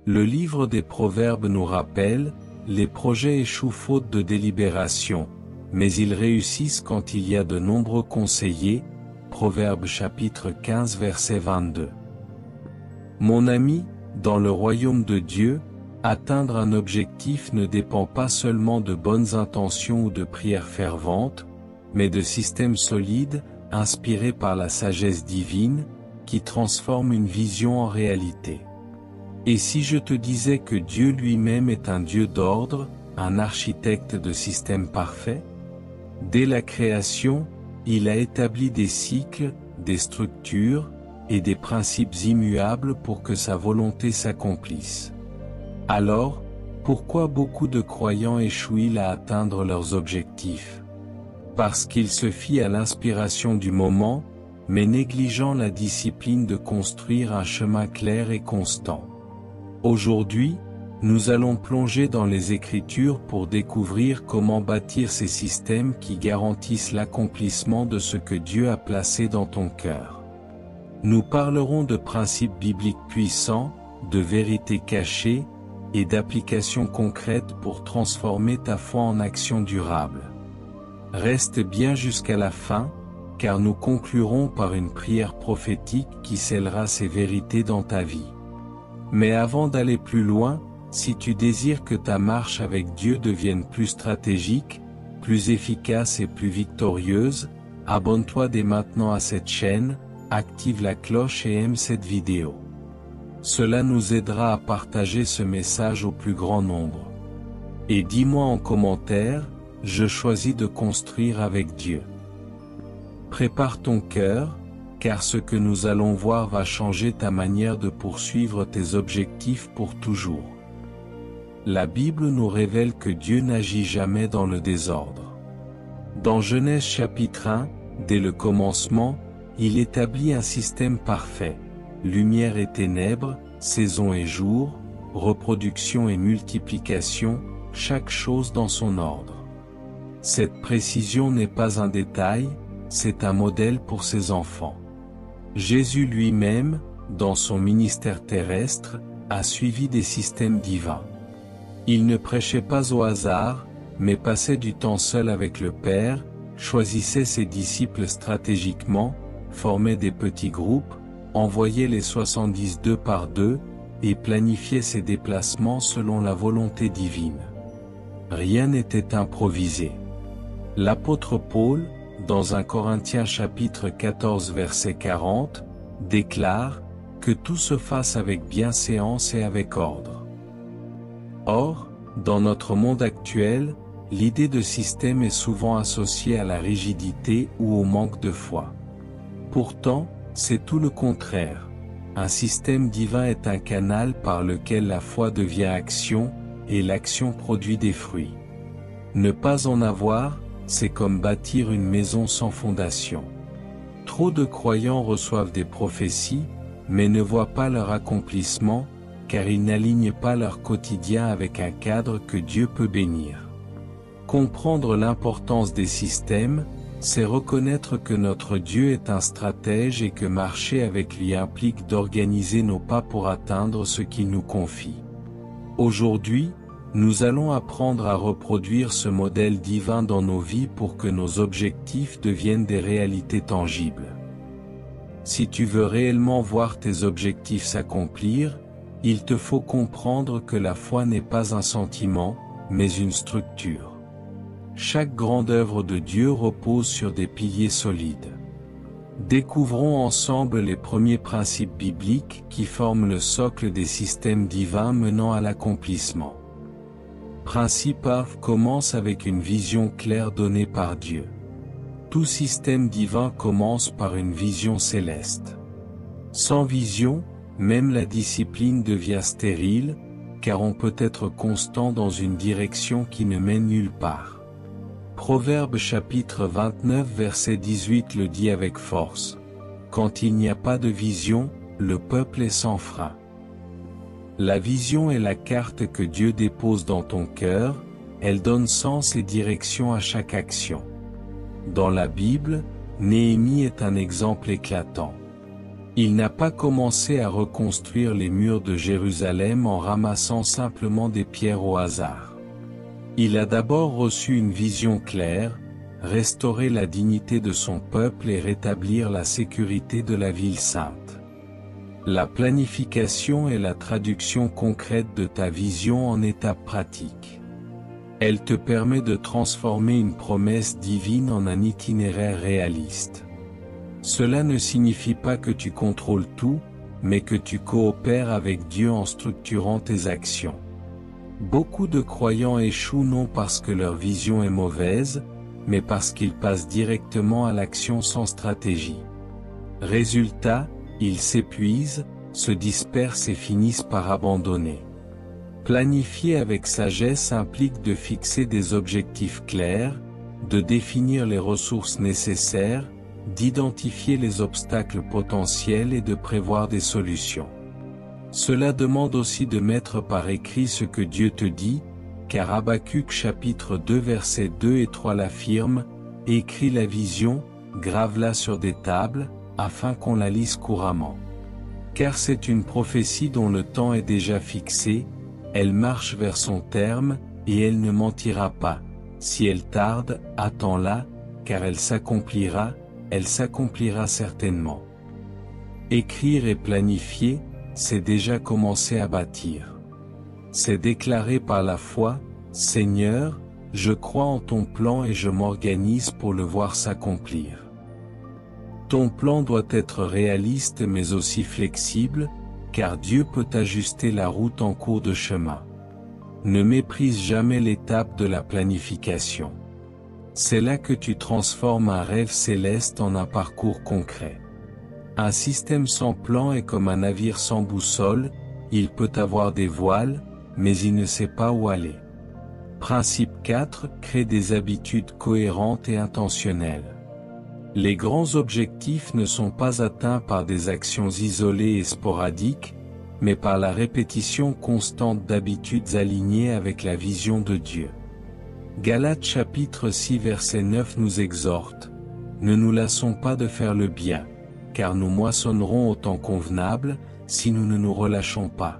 Le livre des Proverbes nous rappelle, les projets échouent faute de délibération, mais ils réussissent quand il y a de nombreux conseillers. Proverbes chapitre 15 verset 22. Mon ami, dans le royaume de Dieu, atteindre un objectif ne dépend pas seulement de bonnes intentions ou de prières ferventes, mais de systèmes solides, inspirés par la sagesse divine, qui transforment une vision en réalité. Et si je te disais que Dieu lui-même est un Dieu d'ordre, un architecte de systèmes parfaits? Dès la création, il a établi des cycles, des structures, et des principes immuables pour que sa volonté s'accomplisse. Alors, pourquoi beaucoup de croyants échouent-ils à atteindre leurs objectifs? Parce qu'ils se fient à l'inspiration du moment, mais négligeant la discipline de construire un chemin clair et constant. Aujourd'hui, nous allons plonger dans les Écritures pour découvrir comment bâtir ces systèmes qui garantissent l'accomplissement de ce que Dieu a placé dans ton cœur. Nous parlerons de principes bibliques puissants, de vérités cachées, et d'applications concrètes pour transformer ta foi en action durable. Reste bien jusqu'à la fin, car nous conclurons par une prière prophétique qui scellera ces vérités dans ta vie. Mais avant d'aller plus loin, si tu désires que ta marche avec Dieu devienne plus stratégique, plus efficace et plus victorieuse, abonne-toi dès maintenant à cette chaîne, active la cloche et aime cette vidéo. Cela nous aidera à partager ce message au plus grand nombre. Et dis-moi en commentaire, je choisis de construire avec Dieu. Prépare ton cœur, car ce que nous allons voir va changer ta manière de poursuivre tes objectifs pour toujours. La Bible nous révèle que Dieu n'agit jamais dans le désordre. Dans Genèse chapitre 1, dès le commencement, il établit un système parfait, lumière et ténèbres, saison et jour, reproduction et multiplication, chaque chose dans son ordre. Cette précision n'est pas un détail, c'est un modèle pour ses enfants. Jésus lui-même, dans son ministère terrestre, a suivi des systèmes divins. Il ne prêchait pas au hasard, mais passait du temps seul avec le Père, choisissait ses disciples stratégiquement, formait des petits groupes, envoyait les 70 deux par deux, et planifiait ses déplacements selon la volonté divine. Rien n'était improvisé. L'apôtre Paul, dans 1 Corinthiens chapitre 14 verset 40, déclare que tout se fasse avec bienséance et avec ordre. Or, dans notre monde actuel, l'idée de système est souvent associée à la rigidité ou au manque de foi. Pourtant, c'est tout le contraire. Un système divin est un canal par lequel la foi devient action, et l'action produit des fruits. Ne pas en avoir, c'est comme bâtir une maison sans fondation. Trop de croyants reçoivent des prophéties, mais ne voient pas leur accomplissement, car ils n'alignent pas leur quotidien avec un cadre que Dieu peut bénir. Comprendre l'importance des systèmes, c'est reconnaître que notre Dieu est un stratège et que marcher avec lui implique d'organiser nos pas pour atteindre ce qu'il nous confie. Aujourd'hui, nous allons apprendre à reproduire ce modèle divin dans nos vies pour que nos objectifs deviennent des réalités tangibles. Si tu veux réellement voir tes objectifs s'accomplir, il te faut comprendre que la foi n'est pas un sentiment, mais une structure. Chaque grande œuvre de Dieu repose sur des piliers solides. Découvrons ensemble les premiers principes bibliques qui forment le socle des systèmes divins menant à l'accomplissement. Principe 1 commence avec une vision claire donnée par Dieu. Tout système divin commence par une vision céleste. Sans vision, même la discipline devient stérile, car on peut être constant dans une direction qui ne mène nulle part. Proverbe chapitre 29 verset 18 le dit avec force. Quand il n'y a pas de vision, le peuple est sans frein. La vision est la carte que Dieu dépose dans ton cœur, elle donne sens et direction à chaque action. Dans la Bible, Néhémie est un exemple éclatant. Il n'a pas commencé à reconstruire les murs de Jérusalem en ramassant simplement des pierres au hasard. Il a d'abord reçu une vision claire, restaurer la dignité de son peuple et rétablir la sécurité de la ville sainte. La planification est la traduction concrète de ta vision en étapes pratiques. Elle te permet de transformer une promesse divine en un itinéraire réaliste. Cela ne signifie pas que tu contrôles tout, mais que tu coopères avec Dieu en structurant tes actions. Beaucoup de croyants échouent non parce que leur vision est mauvaise, mais parce qu'ils passent directement à l'action sans stratégie. Résultat, ils s'épuisent, se dispersent et finissent par abandonner. Planifier avec sagesse implique de fixer des objectifs clairs, de définir les ressources nécessaires, d'identifier les obstacles potentiels et de prévoir des solutions. Cela demande aussi de mettre par écrit ce que Dieu te dit, car Habacuc chapitre 2 versets 2 et 3 l'affirme, « Écris la vision, grave-la sur des tables, afin qu'on la lise couramment. Car c'est une prophétie dont le temps est déjà fixé, elle marche vers son terme, et elle ne mentira pas. Si elle tarde, attends-la, car elle s'accomplira certainement. » Écrire et planifier, c'est déjà commencer à bâtir. C'est déclarer par la foi, « Seigneur, je crois en ton plan et je m'organise pour le voir s'accomplir. » Ton plan doit être réaliste mais aussi flexible, car Dieu peut ajuster la route en cours de chemin. Ne méprise jamais l'étape de la planification. C'est là que tu transformes un rêve céleste en un parcours concret. Un système sans plan est comme un navire sans boussole, il peut avoir des voiles, mais il ne sait pas où aller. Principe 4. Crée des habitudes cohérentes et intentionnelles. Les grands objectifs ne sont pas atteints par des actions isolées et sporadiques, mais par la répétition constante d'habitudes alignées avec la vision de Dieu. Galates chapitre 6 verset 9 nous exhorte, « Ne nous lassons pas de faire le bien, car nous moissonnerons au temps convenable, si nous ne nous relâchons pas. »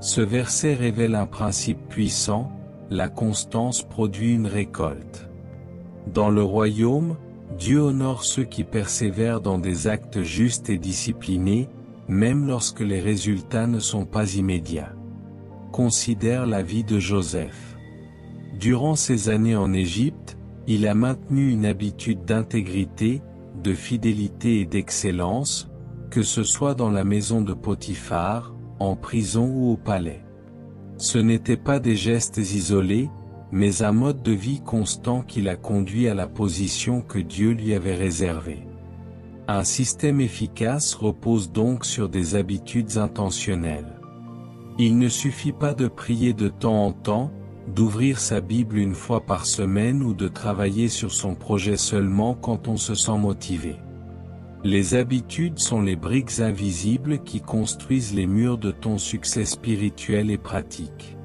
Ce verset révèle un principe puissant, la constance produit une récolte. Dans le royaume, Dieu honore ceux qui persévèrent dans des actes justes et disciplinés, même lorsque les résultats ne sont pas immédiats. Considère la vie de Joseph. Durant ses années en Égypte, il a maintenu une habitude d'intégrité, de fidélité et d'excellence, que ce soit dans la maison de Potiphar, en prison ou au palais. Ce n'étaient pas des gestes isolés, mais un mode de vie constant qui l'a conduit à la position que Dieu lui avait réservée. Un système efficace repose donc sur des habitudes intentionnelles. Il ne suffit pas de prier de temps en temps, d'ouvrir sa Bible une fois par semaine ou de travailler sur son projet seulement quand on se sent motivé. Les habitudes sont les briques invisibles qui construisent les murs de ton succès spirituel et pratique.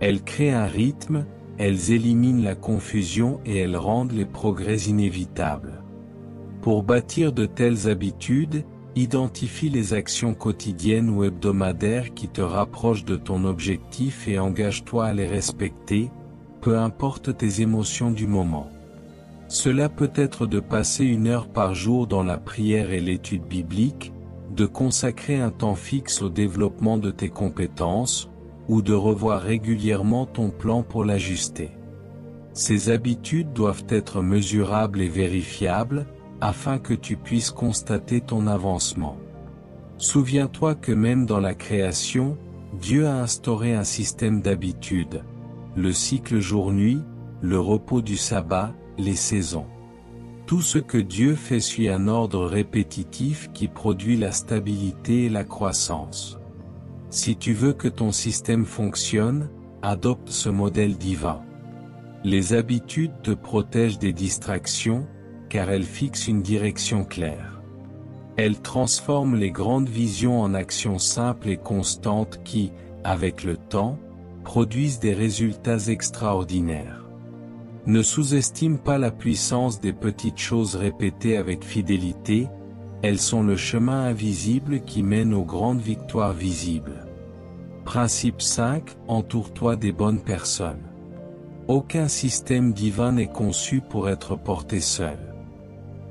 Elles créent un rythme, elles éliminent la confusion et elles rendent les progrès inévitables. Pour bâtir de telles habitudes, identifie les actions quotidiennes ou hebdomadaires qui te rapprochent de ton objectif et engage-toi à les respecter, peu importe tes émotions du moment. Cela peut être de passer 1 heure par jour dans la prière et l'étude biblique, de consacrer un temps fixe au développement de tes compétences, ou de revoir régulièrement ton plan pour l'ajuster. Ces habitudes doivent être mesurables et vérifiables, afin que tu puisses constater ton avancement. Souviens-toi que même dans la création, Dieu a instauré un système d'habitudes, le cycle jour-nuit, le repos du sabbat, les saisons. Tout ce que Dieu fait suit un ordre répétitif qui produit la stabilité et la croissance. Si tu veux que ton système fonctionne, adopte ce modèle divin. Les habitudes te protègent des distractions, car elles fixent une direction claire. Elles transforment les grandes visions en actions simples et constantes qui, avec le temps, produisent des résultats extraordinaires. Ne sous-estime pas la puissance des petites choses répétées avec fidélité, elles sont le chemin invisible qui mène aux grandes victoires visibles. Principe 5. Entoure-toi des bonnes personnes. Aucun système divin n'est conçu pour être porté seul.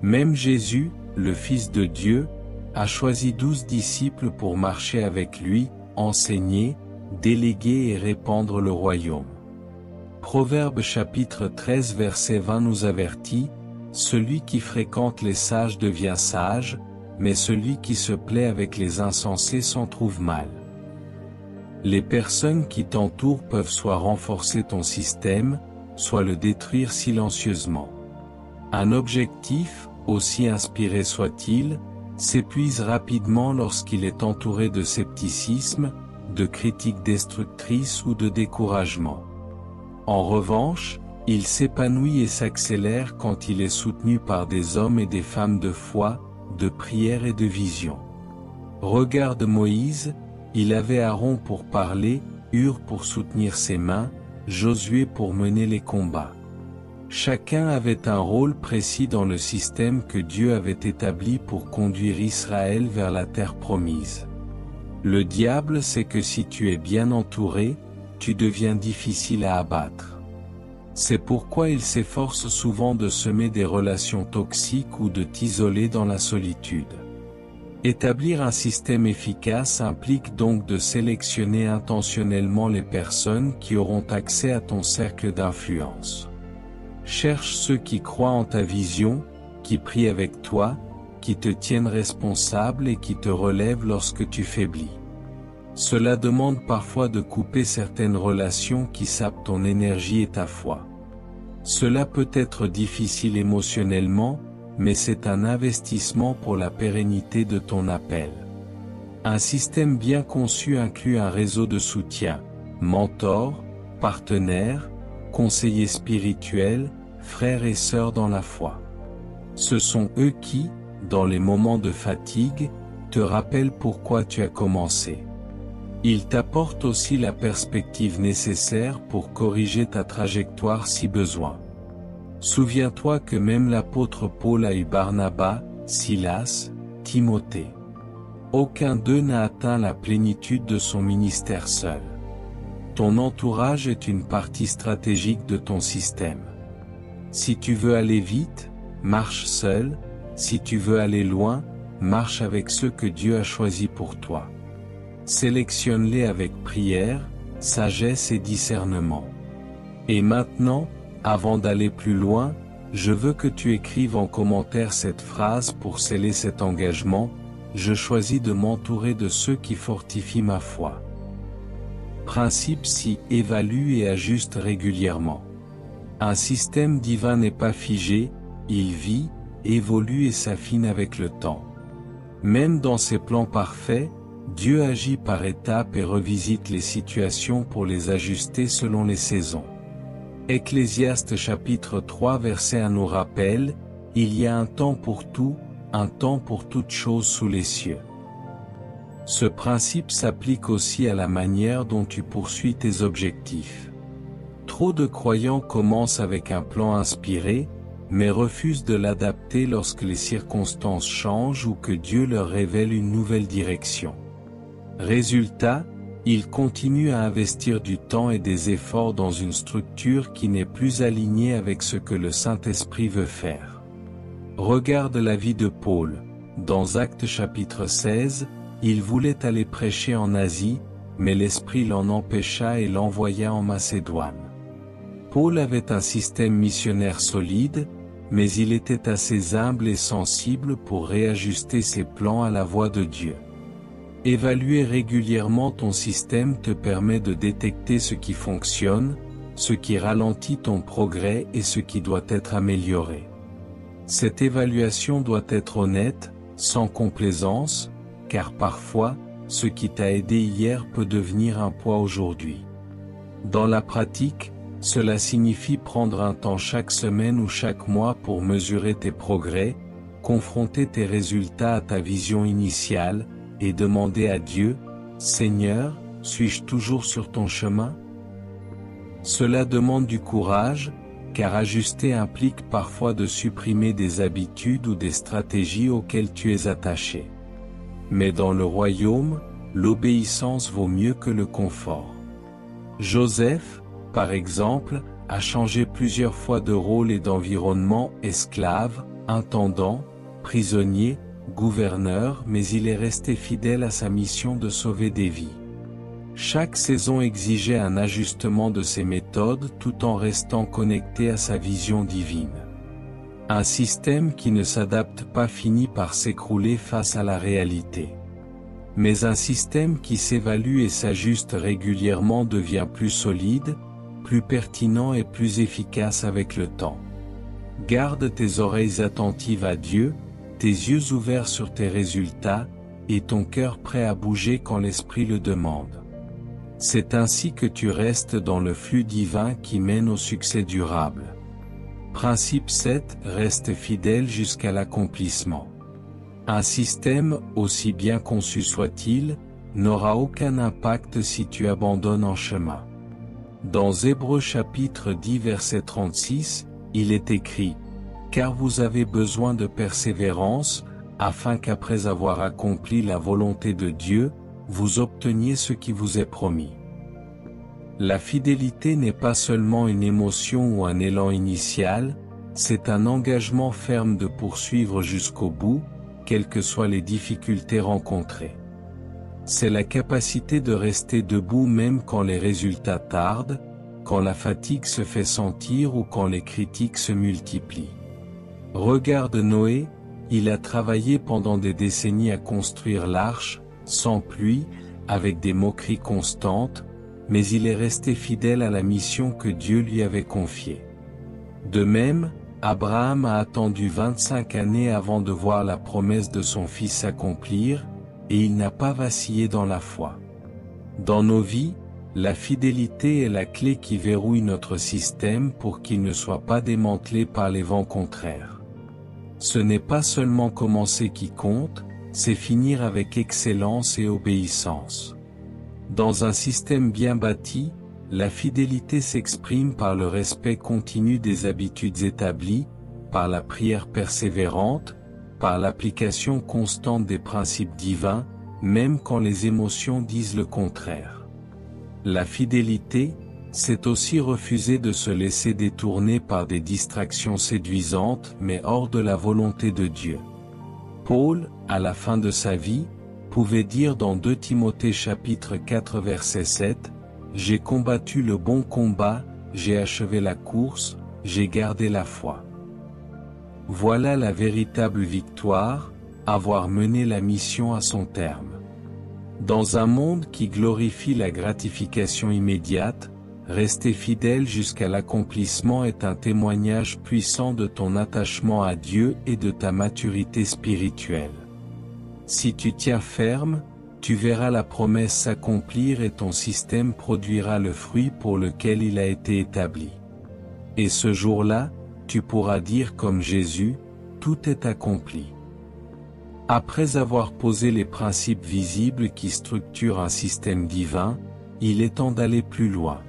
Même Jésus, le Fils de Dieu, a choisi 12 disciples pour marcher avec lui, enseigner, déléguer et répandre le royaume. Proverbe chapitre 13 verset 20 nous avertit, « Celui qui fréquente les sages devient sage, mais celui qui se plaît avec les insensés s'en trouve mal. » Les personnes qui t'entourent peuvent soit renforcer ton système, soit le détruire silencieusement. Un objectif, aussi inspiré soit-il, s'épuise rapidement lorsqu'il est entouré de scepticisme, de critiques destructrices ou de découragement. En revanche, il s'épanouit et s'accélère quand il est soutenu par des hommes et des femmes de foi, de prière et de vision. Regarde Moïse, il avait Aaron pour parler, Hur pour soutenir ses mains, Josué pour mener les combats. Chacun avait un rôle précis dans le système que Dieu avait établi pour conduire Israël vers la terre promise. Le diable sait que si tu es bien entouré, tu deviens difficile à abattre. C'est pourquoi il s'efforce souvent de semer des relations toxiques ou de t'isoler dans la solitude. Établir un système efficace implique donc de sélectionner intentionnellement les personnes qui auront accès à ton cercle d'influence. Cherche ceux qui croient en ta vision, qui prient avec toi, qui te tiennent responsable et qui te relèvent lorsque tu faiblis. Cela demande parfois de couper certaines relations qui sapent ton énergie et ta foi. Cela peut être difficile émotionnellement, mais c'est un investissement pour la pérennité de ton appel. Un système bien conçu inclut un réseau de soutien, mentors, partenaires, conseillers spirituels, frères et sœurs dans la foi. Ce sont eux qui, dans les moments de fatigue, te rappellent pourquoi tu as commencé. Ils t'apportent aussi la perspective nécessaire pour corriger ta trajectoire si besoin. Souviens-toi que même l'apôtre Paul a eu Barnabas, Silas, Timothée. Aucun d'eux n'a atteint la plénitude de son ministère seul. Ton entourage est une partie stratégique de ton système. Si tu veux aller vite, marche seul, si tu veux aller loin, marche avec ceux que Dieu a choisis pour toi. Sélectionne-les avec prière, sagesse et discernement. Et maintenant, avant d'aller plus loin, je veux que tu écrives en commentaire cette phrase pour sceller cet engagement, « Je choisis de m'entourer de ceux qui fortifient ma foi ». Principe 6. Évalue et ajuste régulièrement. Un système divin n'est pas figé, il vit, évolue et s'affine avec le temps. Même dans ses plans parfaits, Dieu agit par étapes et revisite les situations pour les ajuster selon les saisons. Ecclésiaste chapitre 3 verset 1 nous rappelle, « Il y a un temps pour tout, un temps pour toute chose sous les cieux ». Ce principe s'applique aussi à la manière dont tu poursuis tes objectifs. Trop de croyants commencent avec un plan inspiré, mais refusent de l'adapter lorsque les circonstances changent ou que Dieu leur révèle une nouvelle direction. Résultat, ils continuent à investir du temps et des efforts dans une structure qui n'est plus alignée avec ce que le Saint-Esprit veut faire. Regarde la vie de Paul. Dans Actes chapitre 16, il voulait aller prêcher en Asie, mais l'Esprit l'en empêcha et l'envoya en Macédoine. Paul avait un système missionnaire solide, mais il était assez humble et sensible pour réajuster ses plans à la voix de Dieu. Évaluer régulièrement ton système te permet de détecter ce qui fonctionne, ce qui ralentit ton progrès et ce qui doit être amélioré. Cette évaluation doit être honnête, sans complaisance, car parfois, ce qui t'a aidé hier peut devenir un poids aujourd'hui. Dans la pratique, cela signifie prendre un temps chaque semaine ou chaque mois pour mesurer tes progrès, confronter tes résultats à ta vision initiale, et demander à Dieu, « Seigneur, suis-je toujours sur ton chemin ?» Cela demande du courage, car ajuster implique parfois de supprimer des habitudes ou des stratégies auxquelles tu es attaché. Mais dans le royaume, l'obéissance vaut mieux que le confort. Joseph, par exemple, a changé plusieurs fois de rôle et d'environnement, esclave, intendant, prisonnier, gouverneur, mais il est resté fidèle à sa mission de sauver des vies. Chaque saison exigeait un ajustement de ses méthodes tout en restant connecté à sa vision divine. Un système qui ne s'adapte pas finit par s'écrouler face à la réalité. Mais un système qui s'évalue et s'ajuste régulièrement devient plus solide, plus pertinent et plus efficace avec le temps. Garde tes oreilles attentives à Dieu, tes yeux ouverts sur tes résultats, et ton cœur prêt à bouger quand l'Esprit le demande. C'est ainsi que tu restes dans le flux divin qui mène au succès durable. Principe 7. Reste fidèle jusqu'à l'accomplissement. Un système, aussi bien conçu soit-il, n'aura aucun impact si tu abandonnes en chemin. Dans Hébreux chapitre 10 verset 36, il est écrit « Car vous avez besoin de persévérance, afin qu'après avoir accompli la volonté de Dieu, vous obteniez ce qui vous est promis. » La fidélité n'est pas seulement une émotion ou un élan initial, c'est un engagement ferme de poursuivre jusqu'au bout, quelles que soient les difficultés rencontrées. C'est la capacité de rester debout même quand les résultats tardent, quand la fatigue se fait sentir ou quand les critiques se multiplient. Regarde Noé, il a travaillé pendant des décennies à construire l'arche, sans pluie, avec des moqueries constantes, mais il est resté fidèle à la mission que Dieu lui avait confiée. De même, Abraham a attendu 25 années avant de voir la promesse de son fils s'accomplir, et il n'a pas vacillé dans la foi. Dans nos vies, la fidélité est la clé qui verrouille notre système pour qu'il ne soit pas démantelé par les vents contraires. Ce n'est pas seulement commencer qui compte, c'est finir avec excellence et obéissance. Dans un système bien bâti, la fidélité s'exprime par le respect continu des habitudes établies, par la prière persévérante, par l'application constante des principes divins, même quand les émotions disent le contraire. La fidélité, c'est aussi refuser de se laisser détourner par des distractions séduisantes mais hors de la volonté de Dieu. Paul, à la fin de sa vie, pouvait dire dans 2 Timothée chapitre 4 verset 7, « J'ai combattu le bon combat, j'ai achevé la course, j'ai gardé la foi. » Voilà la véritable victoire, avoir mené la mission à son terme. Dans un monde qui glorifie la gratification immédiate, rester fidèle jusqu'à l'accomplissement est un témoignage puissant de ton attachement à Dieu et de ta maturité spirituelle. Si tu tiens ferme, tu verras la promesse s'accomplir et ton système produira le fruit pour lequel il a été établi. Et ce jour-là, tu pourras dire comme Jésus, « Tout est accompli ». Après avoir posé les principes visibles qui structurent un système divin, il est temps d'aller plus loin.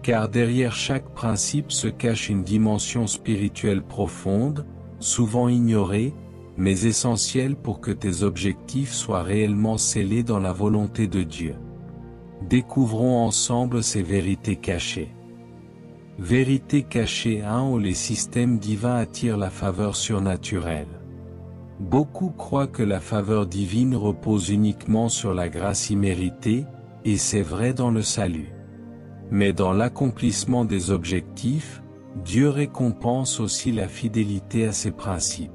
Car derrière chaque principe se cache une dimension spirituelle profonde, souvent ignorée, mais essentielle pour que tes objectifs soient réellement scellés dans la volonté de Dieu. Découvrons ensemble ces vérités cachées. Vérité cachée 1 où les systèmes divins attirent la faveur surnaturelle. Beaucoup croient que la faveur divine repose uniquement sur la grâce imméritée, et c'est vrai dans le salut. Mais dans l'accomplissement des objectifs, Dieu récompense aussi la fidélité à ses principes.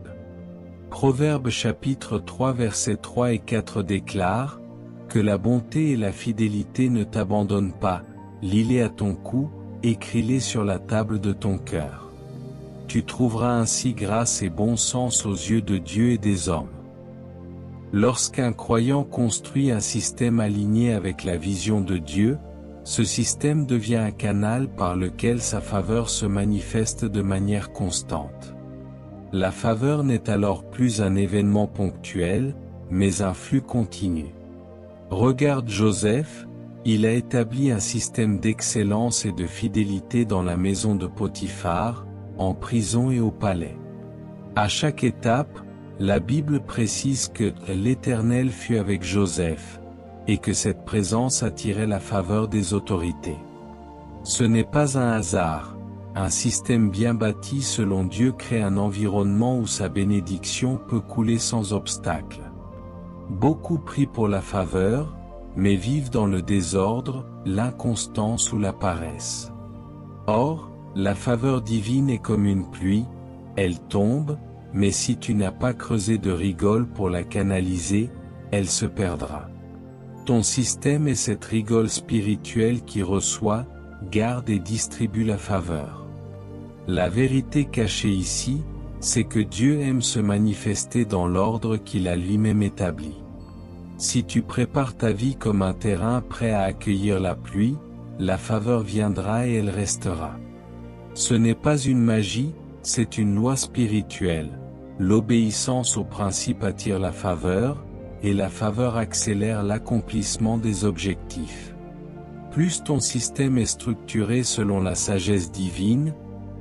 Proverbes chapitre 3 versets 3 et 4 déclare « Que la bonté et la fidélité ne t'abandonnent pas, lis-les à ton cou, écris-les sur la table de ton cœur. Tu trouveras ainsi grâce et bon sens aux yeux de Dieu et des hommes. » Lorsqu'un croyant construit un système aligné avec la vision de Dieu, ce système devient un canal par lequel sa faveur se manifeste de manière constante. La faveur n'est alors plus un événement ponctuel, mais un flux continu. Regarde Joseph, Il a établi un système d'excellence et de fidélité dans la maison de Potiphar, en prison et au palais. À chaque étape, la Bible précise que l'Éternel fut avec Joseph, et que cette présence attirait la faveur des autorités. Ce n'est pas un hasard. Un système bien bâti selon Dieu crée un environnement où sa bénédiction peut couler sans obstacle. Beaucoup prient pour la faveur, mais vivent dans le désordre, l'inconstance ou la paresse. Or, la faveur divine est comme une pluie, elle tombe, mais si tu n'as pas creusé de rigole pour la canaliser, elle se perdra. Ton système est cette rigole spirituelle qui reçoit, garde et distribue la faveur. La vérité cachée ici, c'est que Dieu aime se manifester dans l'ordre qu'il a lui-même établi. Si tu prépares ta vie comme un terrain prêt à accueillir la pluie, la faveur viendra et elle restera. Ce n'est pas une magie, c'est une loi spirituelle. L'obéissance au principe attire la faveur, et la faveur accélère l'accomplissement des objectifs. Plus ton système est structuré selon la sagesse divine,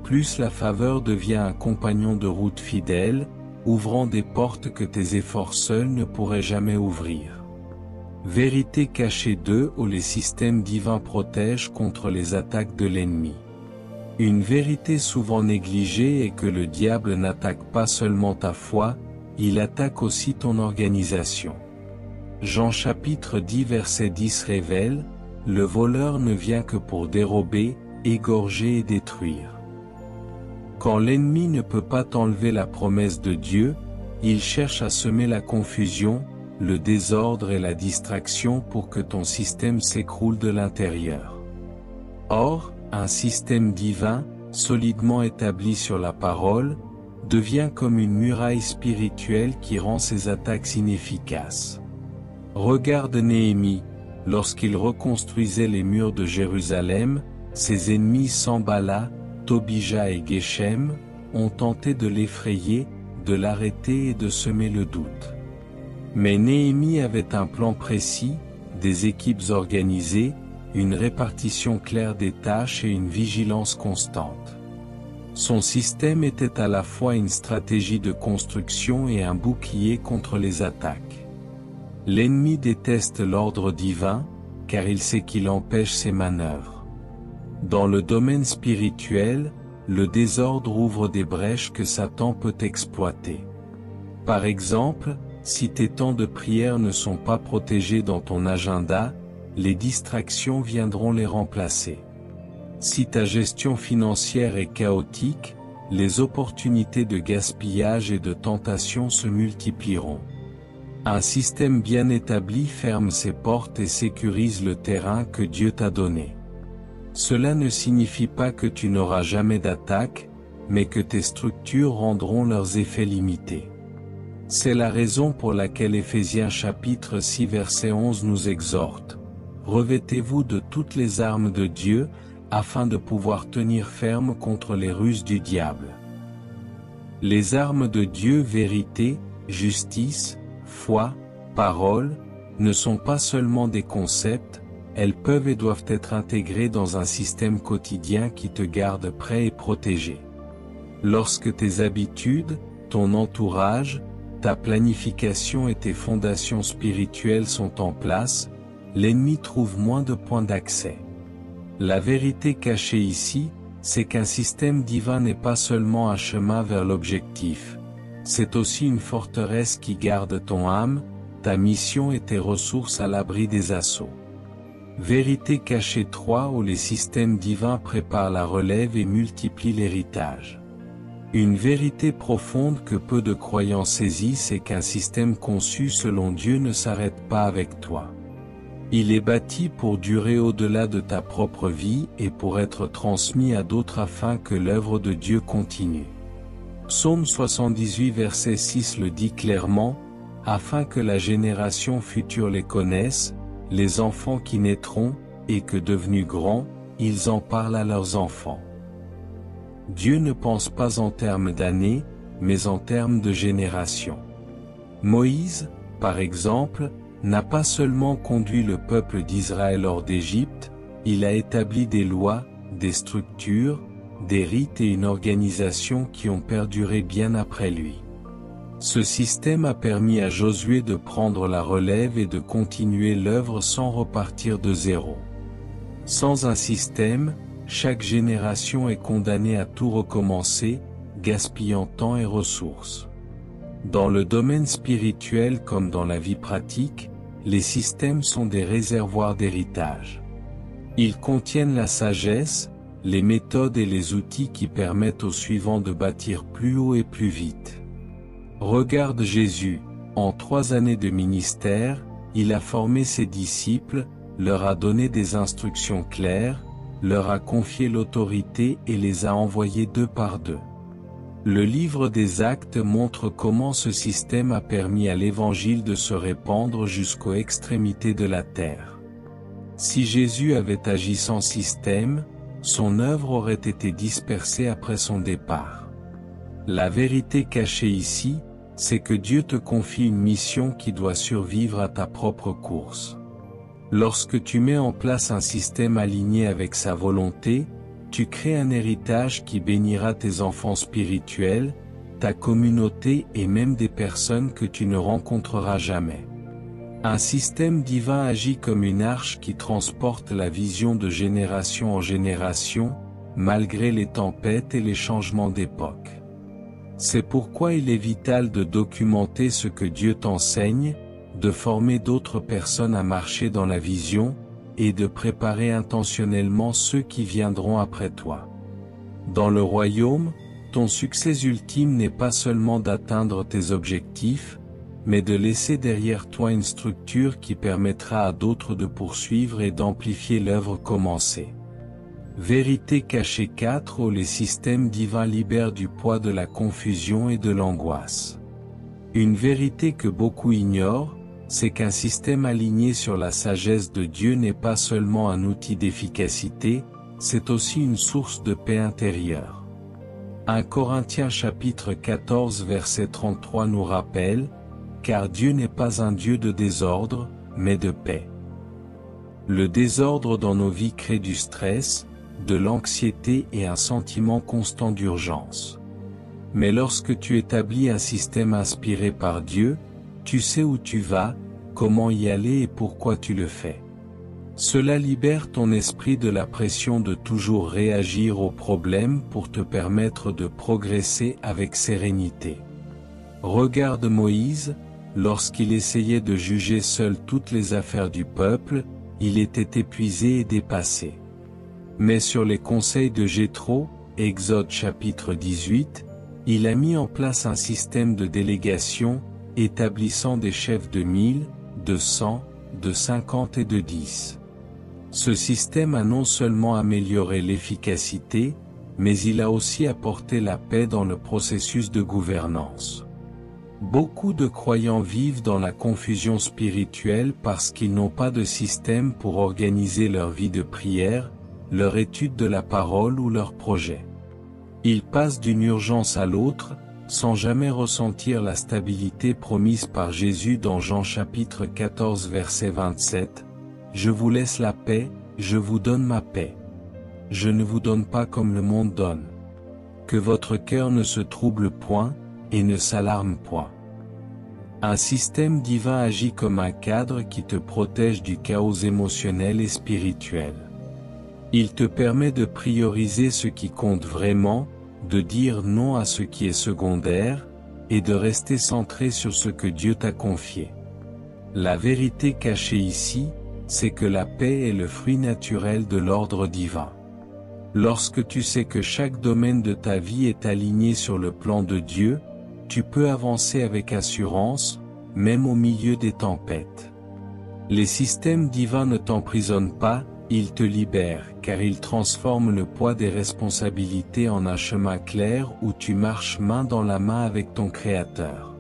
plus la faveur devient un compagnon de route fidèle, ouvrant des portes que tes efforts seuls ne pourraient jamais ouvrir. Vérité cachée 2 où les systèmes divins protègent contre les attaques de l'ennemi. Une vérité souvent négligée est que le diable n'attaque pas seulement ta foi, il attaque aussi ton organisation. Jean chapitre 10 verset 10 révèle, « Le voleur ne vient que pour dérober, égorger et détruire. » Quand l'ennemi ne peut pas t'enlever la promesse de Dieu, il cherche à semer la confusion, le désordre et la distraction pour que ton système s'écroule de l'intérieur. Or, un système divin, solidement établi sur la parole, devient comme une muraille spirituelle qui rend ses attaques inefficaces. Regarde Néhémie, lorsqu'il reconstruisait les murs de Jérusalem, ses ennemis Sanballat, Tobija et Geshem, ont tenté de l'effrayer, de l'arrêter et de semer le doute. Mais Néhémie avait un plan précis, des équipes organisées, une répartition claire des tâches et une vigilance constante. Son système était à la fois une stratégie de construction et un bouclier contre les attaques. L'ennemi déteste l'ordre divin, car il sait qu'il empêche ses manœuvres. Dans le domaine spirituel, le désordre ouvre des brèches que Satan peut exploiter. Par exemple, si tes temps de prière ne sont pas protégés dans ton agenda, les distractions viendront les remplacer. Si ta gestion financière est chaotique, les opportunités de gaspillage et de tentation se multiplieront. Un système bien établi ferme ses portes et sécurise le terrain que Dieu t'a donné. Cela ne signifie pas que tu n'auras jamais d'attaque, mais que tes structures rendront leurs effets limités. C'est la raison pour laquelle Éphésiens chapitre 6 verset 11 nous exhorte. Revêtez-vous de toutes les armes de Dieu, afin de pouvoir tenir ferme contre les ruses du diable. Les armes de Dieu, vérité, justice, foi, parole, ne sont pas seulement des concepts, elles peuvent et doivent être intégrées dans un système quotidien qui te garde prêt et protégé. Lorsque tes habitudes, ton entourage, ta planification et tes fondations spirituelles sont en place, l'ennemi trouve moins de points d'accès. La vérité cachée ici, c'est qu'un système divin n'est pas seulement un chemin vers l'objectif, c'est aussi une forteresse qui garde ton âme, ta mission et tes ressources à l'abri des assauts. Vérité cachée 3 où les systèmes divins préparent la relève et multiplient l'héritage. Une vérité profonde que peu de croyants saisissent, c'est qu'un système conçu selon Dieu ne s'arrête pas avec toi. Il est bâti pour durer au-delà de ta propre vie et pour être transmis à d'autres afin que l'œuvre de Dieu continue. Psaume 78 verset 6 le dit clairement, « Afin que la génération future les connaisse, les enfants qui naîtront, et que devenus grands, ils en parlent à leurs enfants. » Dieu ne pense pas en termes d'années, mais en termes de générations. Moïse, par exemple, n'a pas seulement conduit le peuple d'Israël hors d'Égypte, il a établi des lois, des structures, des rites et une organisation qui ont perduré bien après lui. Ce système a permis à Josué de prendre la relève et de continuer l'œuvre sans repartir de zéro. Sans un système, chaque génération est condamnée à tout recommencer, gaspillant temps et ressources. Dans le domaine spirituel comme dans la vie pratique, les systèmes sont des réservoirs d'héritage. Ils contiennent la sagesse, les méthodes et les outils qui permettent aux suivants de bâtir plus haut et plus vite. Regarde Jésus, en 3 années de ministère, il a formé ses disciples, leur a donné des instructions claires, leur a confié l'autorité et les a envoyés 2 par 2. Le livre des Actes montre comment ce système a permis à l'Évangile de se répandre jusqu'aux extrémités de la terre. Si Jésus avait agi sans système, son œuvre aurait été dispersée après son départ. La vérité cachée ici, c'est que Dieu te confie une mission qui doit survivre à ta propre course. Lorsque tu mets en place un système aligné avec sa volonté, tu crées un héritage qui bénira tes enfants spirituels, ta communauté et même des personnes que tu ne rencontreras jamais. Un système divin agit comme une arche qui transporte la vision de génération en génération, malgré les tempêtes et les changements d'époque. C'est pourquoi il est vital de documenter ce que Dieu t'enseigne, de former d'autres personnes à marcher dans la vision, et de préparer intentionnellement ceux qui viendront après toi. Dans le royaume, ton succès ultime n'est pas seulement d'atteindre tes objectifs, mais de laisser derrière toi une structure qui permettra à d'autres de poursuivre et d'amplifier l'œuvre commencée. Vérité cachée 4 où les systèmes divins libèrent du poids de la confusion et de l'angoisse. Une vérité que beaucoup ignorent, c'est qu'un système aligné sur la sagesse de Dieu n'est pas seulement un outil d'efficacité, c'est aussi une source de paix intérieure. 1 Corinthiens chapitre 14 verset 33 nous rappelle, « Car Dieu n'est pas un Dieu de désordre, mais de paix. » Le désordre dans nos vies crée du stress, de l'anxiété et un sentiment constant d'urgence. Mais lorsque tu établis un système inspiré par Dieu, tu sais où tu vas, comment y aller et pourquoi tu le fais. Cela libère ton esprit de la pression de toujours réagir aux problèmes pour te permettre de progresser avec sérénité. Regarde Moïse, lorsqu'il essayait de juger seul toutes les affaires du peuple, il était épuisé et dépassé. Mais sur les conseils de Jéthro, Exode chapitre 18, il a mis en place un système de délégation, établissant des chefs de 1000, de 100, de 50 et de 10. Ce système a non seulement amélioré l'efficacité, mais il a aussi apporté la paix dans le processus de gouvernance. Beaucoup de croyants vivent dans la confusion spirituelle parce qu'ils n'ont pas de système pour organiser leur vie de prière, leur étude de la parole ou leur projet. Ils passent d'une urgence à l'autre, sans jamais ressentir la stabilité promise par Jésus dans Jean chapitre 14 verset 27. « Je vous laisse la paix, je vous donne ma paix. Je ne vous donne pas comme le monde donne. Que votre cœur ne se trouble point, et ne s'alarme point. » Un système divin agit comme un cadre qui te protège du chaos émotionnel et spirituel. Il te permet de prioriser ce qui compte vraiment, de dire non à ce qui est secondaire, et de rester centré sur ce que Dieu t'a confié. La vérité cachée ici, c'est que la paix est le fruit naturel de l'ordre divin. Lorsque tu sais que chaque domaine de ta vie est aligné sur le plan de Dieu, tu peux avancer avec assurance, même au milieu des tempêtes. Les systèmes divins ne t'emprisonnent pas, ils te libèrent, car ils transforment le poids des responsabilités en un chemin clair où tu marches main dans la main avec ton Créateur.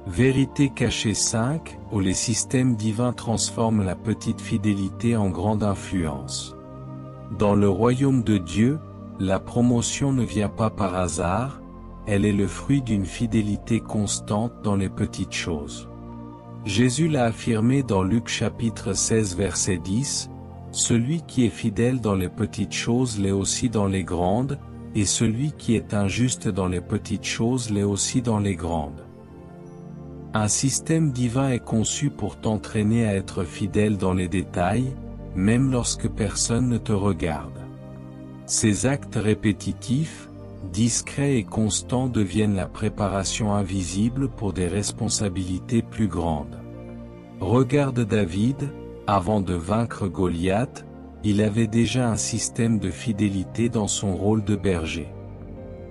Vérité cachée 5, où les systèmes divins transforment la petite fidélité en grande influence. Dans le royaume de Dieu, la promotion ne vient pas par hasard, elle est le fruit d'une fidélité constante dans les petites choses. Jésus l'a affirmé dans Luc chapitre 16 verset 10, « Celui qui est fidèle dans les petites choses l'est aussi dans les grandes, et celui qui est injuste dans les petites choses l'est aussi dans les grandes. » Un système divin est conçu pour t'entraîner à être fidèle dans les détails, même lorsque personne ne te regarde. Ces actes répétitifs, discrets et constants deviennent la préparation invisible pour des responsabilités plus grandes. Regarde David, avant de vaincre Goliath, il avait déjà un système de fidélité dans son rôle de berger.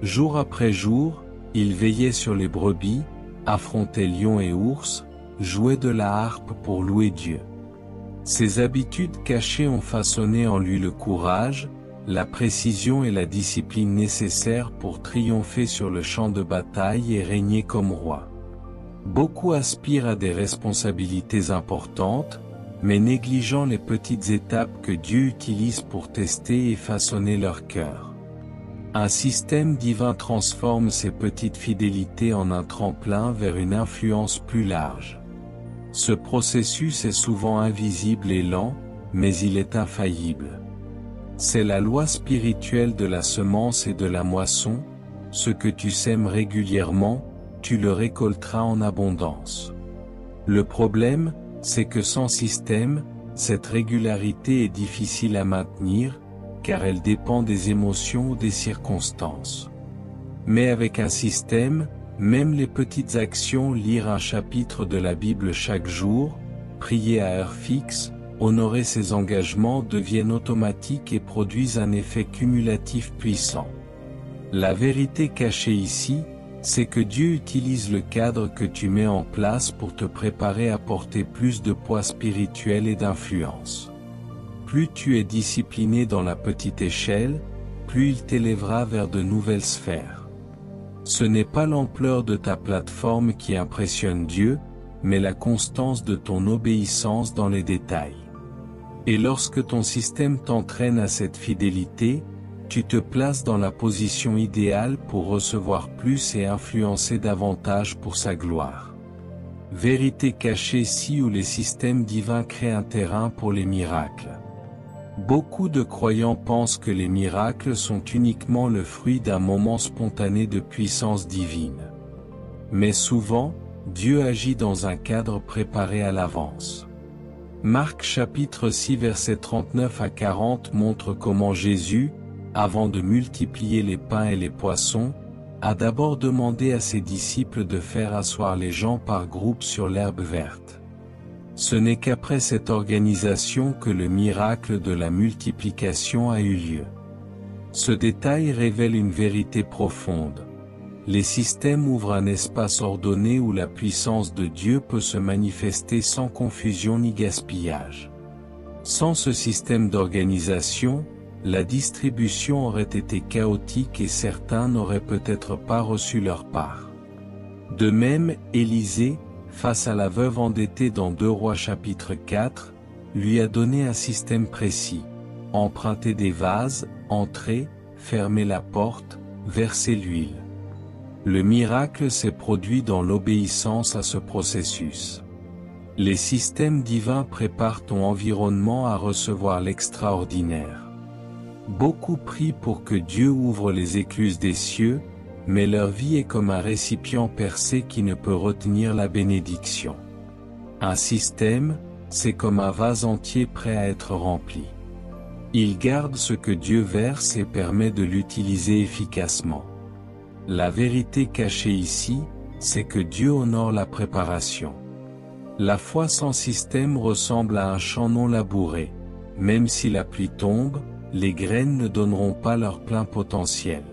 Jour après jour, il veillait sur les brebis, affrontait lions et ours, jouait de la harpe pour louer Dieu. Ses habitudes cachées ont façonné en lui le courage, la précision et la discipline nécessaires pour triompher sur le champ de bataille et régner comme roi. Beaucoup aspirent à des responsabilités importantes, mais négligeant les petites étapes que Dieu utilise pour tester et façonner leur cœur. Un système divin transforme ces petites fidélités en un tremplin vers une influence plus large. Ce processus est souvent invisible et lent, mais il est infaillible. C'est la loi spirituelle de la semence et de la moisson, ce que tu sèmes régulièrement, tu le récolteras en abondance. Le problème, c'est que sans système, cette régularité est difficile à maintenir, car elle dépend des émotions ou des circonstances. Mais avec un système, même les petites actions, lire un chapitre de la Bible chaque jour, prier à heure fixe, honorer ses engagements deviennent automatiques et produisent un effet cumulatif puissant. La vérité cachée ici, c'est que Dieu utilise le cadre que tu mets en place pour te préparer à porter plus de poids spirituel et d'influence. Plus tu es discipliné dans la petite échelle, plus il t'élèvera vers de nouvelles sphères. Ce n'est pas l'ampleur de ta plateforme qui impressionne Dieu, mais la constance de ton obéissance dans les détails. Et lorsque ton système t'entraîne à cette fidélité, tu te places dans la position idéale pour recevoir plus et influencer davantage pour sa gloire. Vérité cachée ici où les systèmes divins créent un terrain pour les miracles. Beaucoup de croyants pensent que les miracles sont uniquement le fruit d'un moment spontané de puissance divine. Mais souvent, Dieu agit dans un cadre préparé à l'avance. Marc chapitre 6 versets 39 à 40 montre comment Jésus, avant de multiplier les pains et les poissons, a d'abord demandé à ses disciples de faire asseoir les gens par groupes sur l'herbe verte. Ce n'est qu'après cette organisation que le miracle de la multiplication a eu lieu. Ce détail révèle une vérité profonde. Les systèmes ouvrent un espace ordonné où la puissance de Dieu peut se manifester sans confusion ni gaspillage. Sans ce système d'organisation, la distribution aurait été chaotique et certains n'auraient peut-être pas reçu leur part. De même, Élisée, face à la veuve endettée dans 2 Rois chapitre 4, lui a donné un système précis. Emprunter des vases, entrer, fermer la porte, verser l'huile. Le miracle s'est produit dans l'obéissance à ce processus. Les systèmes divins préparent ton environnement à recevoir l'extraordinaire. Beaucoup prient pour que Dieu ouvre les écluses des cieux, mais leur vie est comme un récipient percé qui ne peut retenir la bénédiction. Un système, c'est comme un vase entier prêt à être rempli. Il garde ce que Dieu verse et permet de l'utiliser efficacement. La vérité cachée ici, c'est que Dieu honore la préparation. La foi sans système ressemble à un champ non labouré. Même si la pluie tombe, les graines ne donneront pas leur plein potentiel.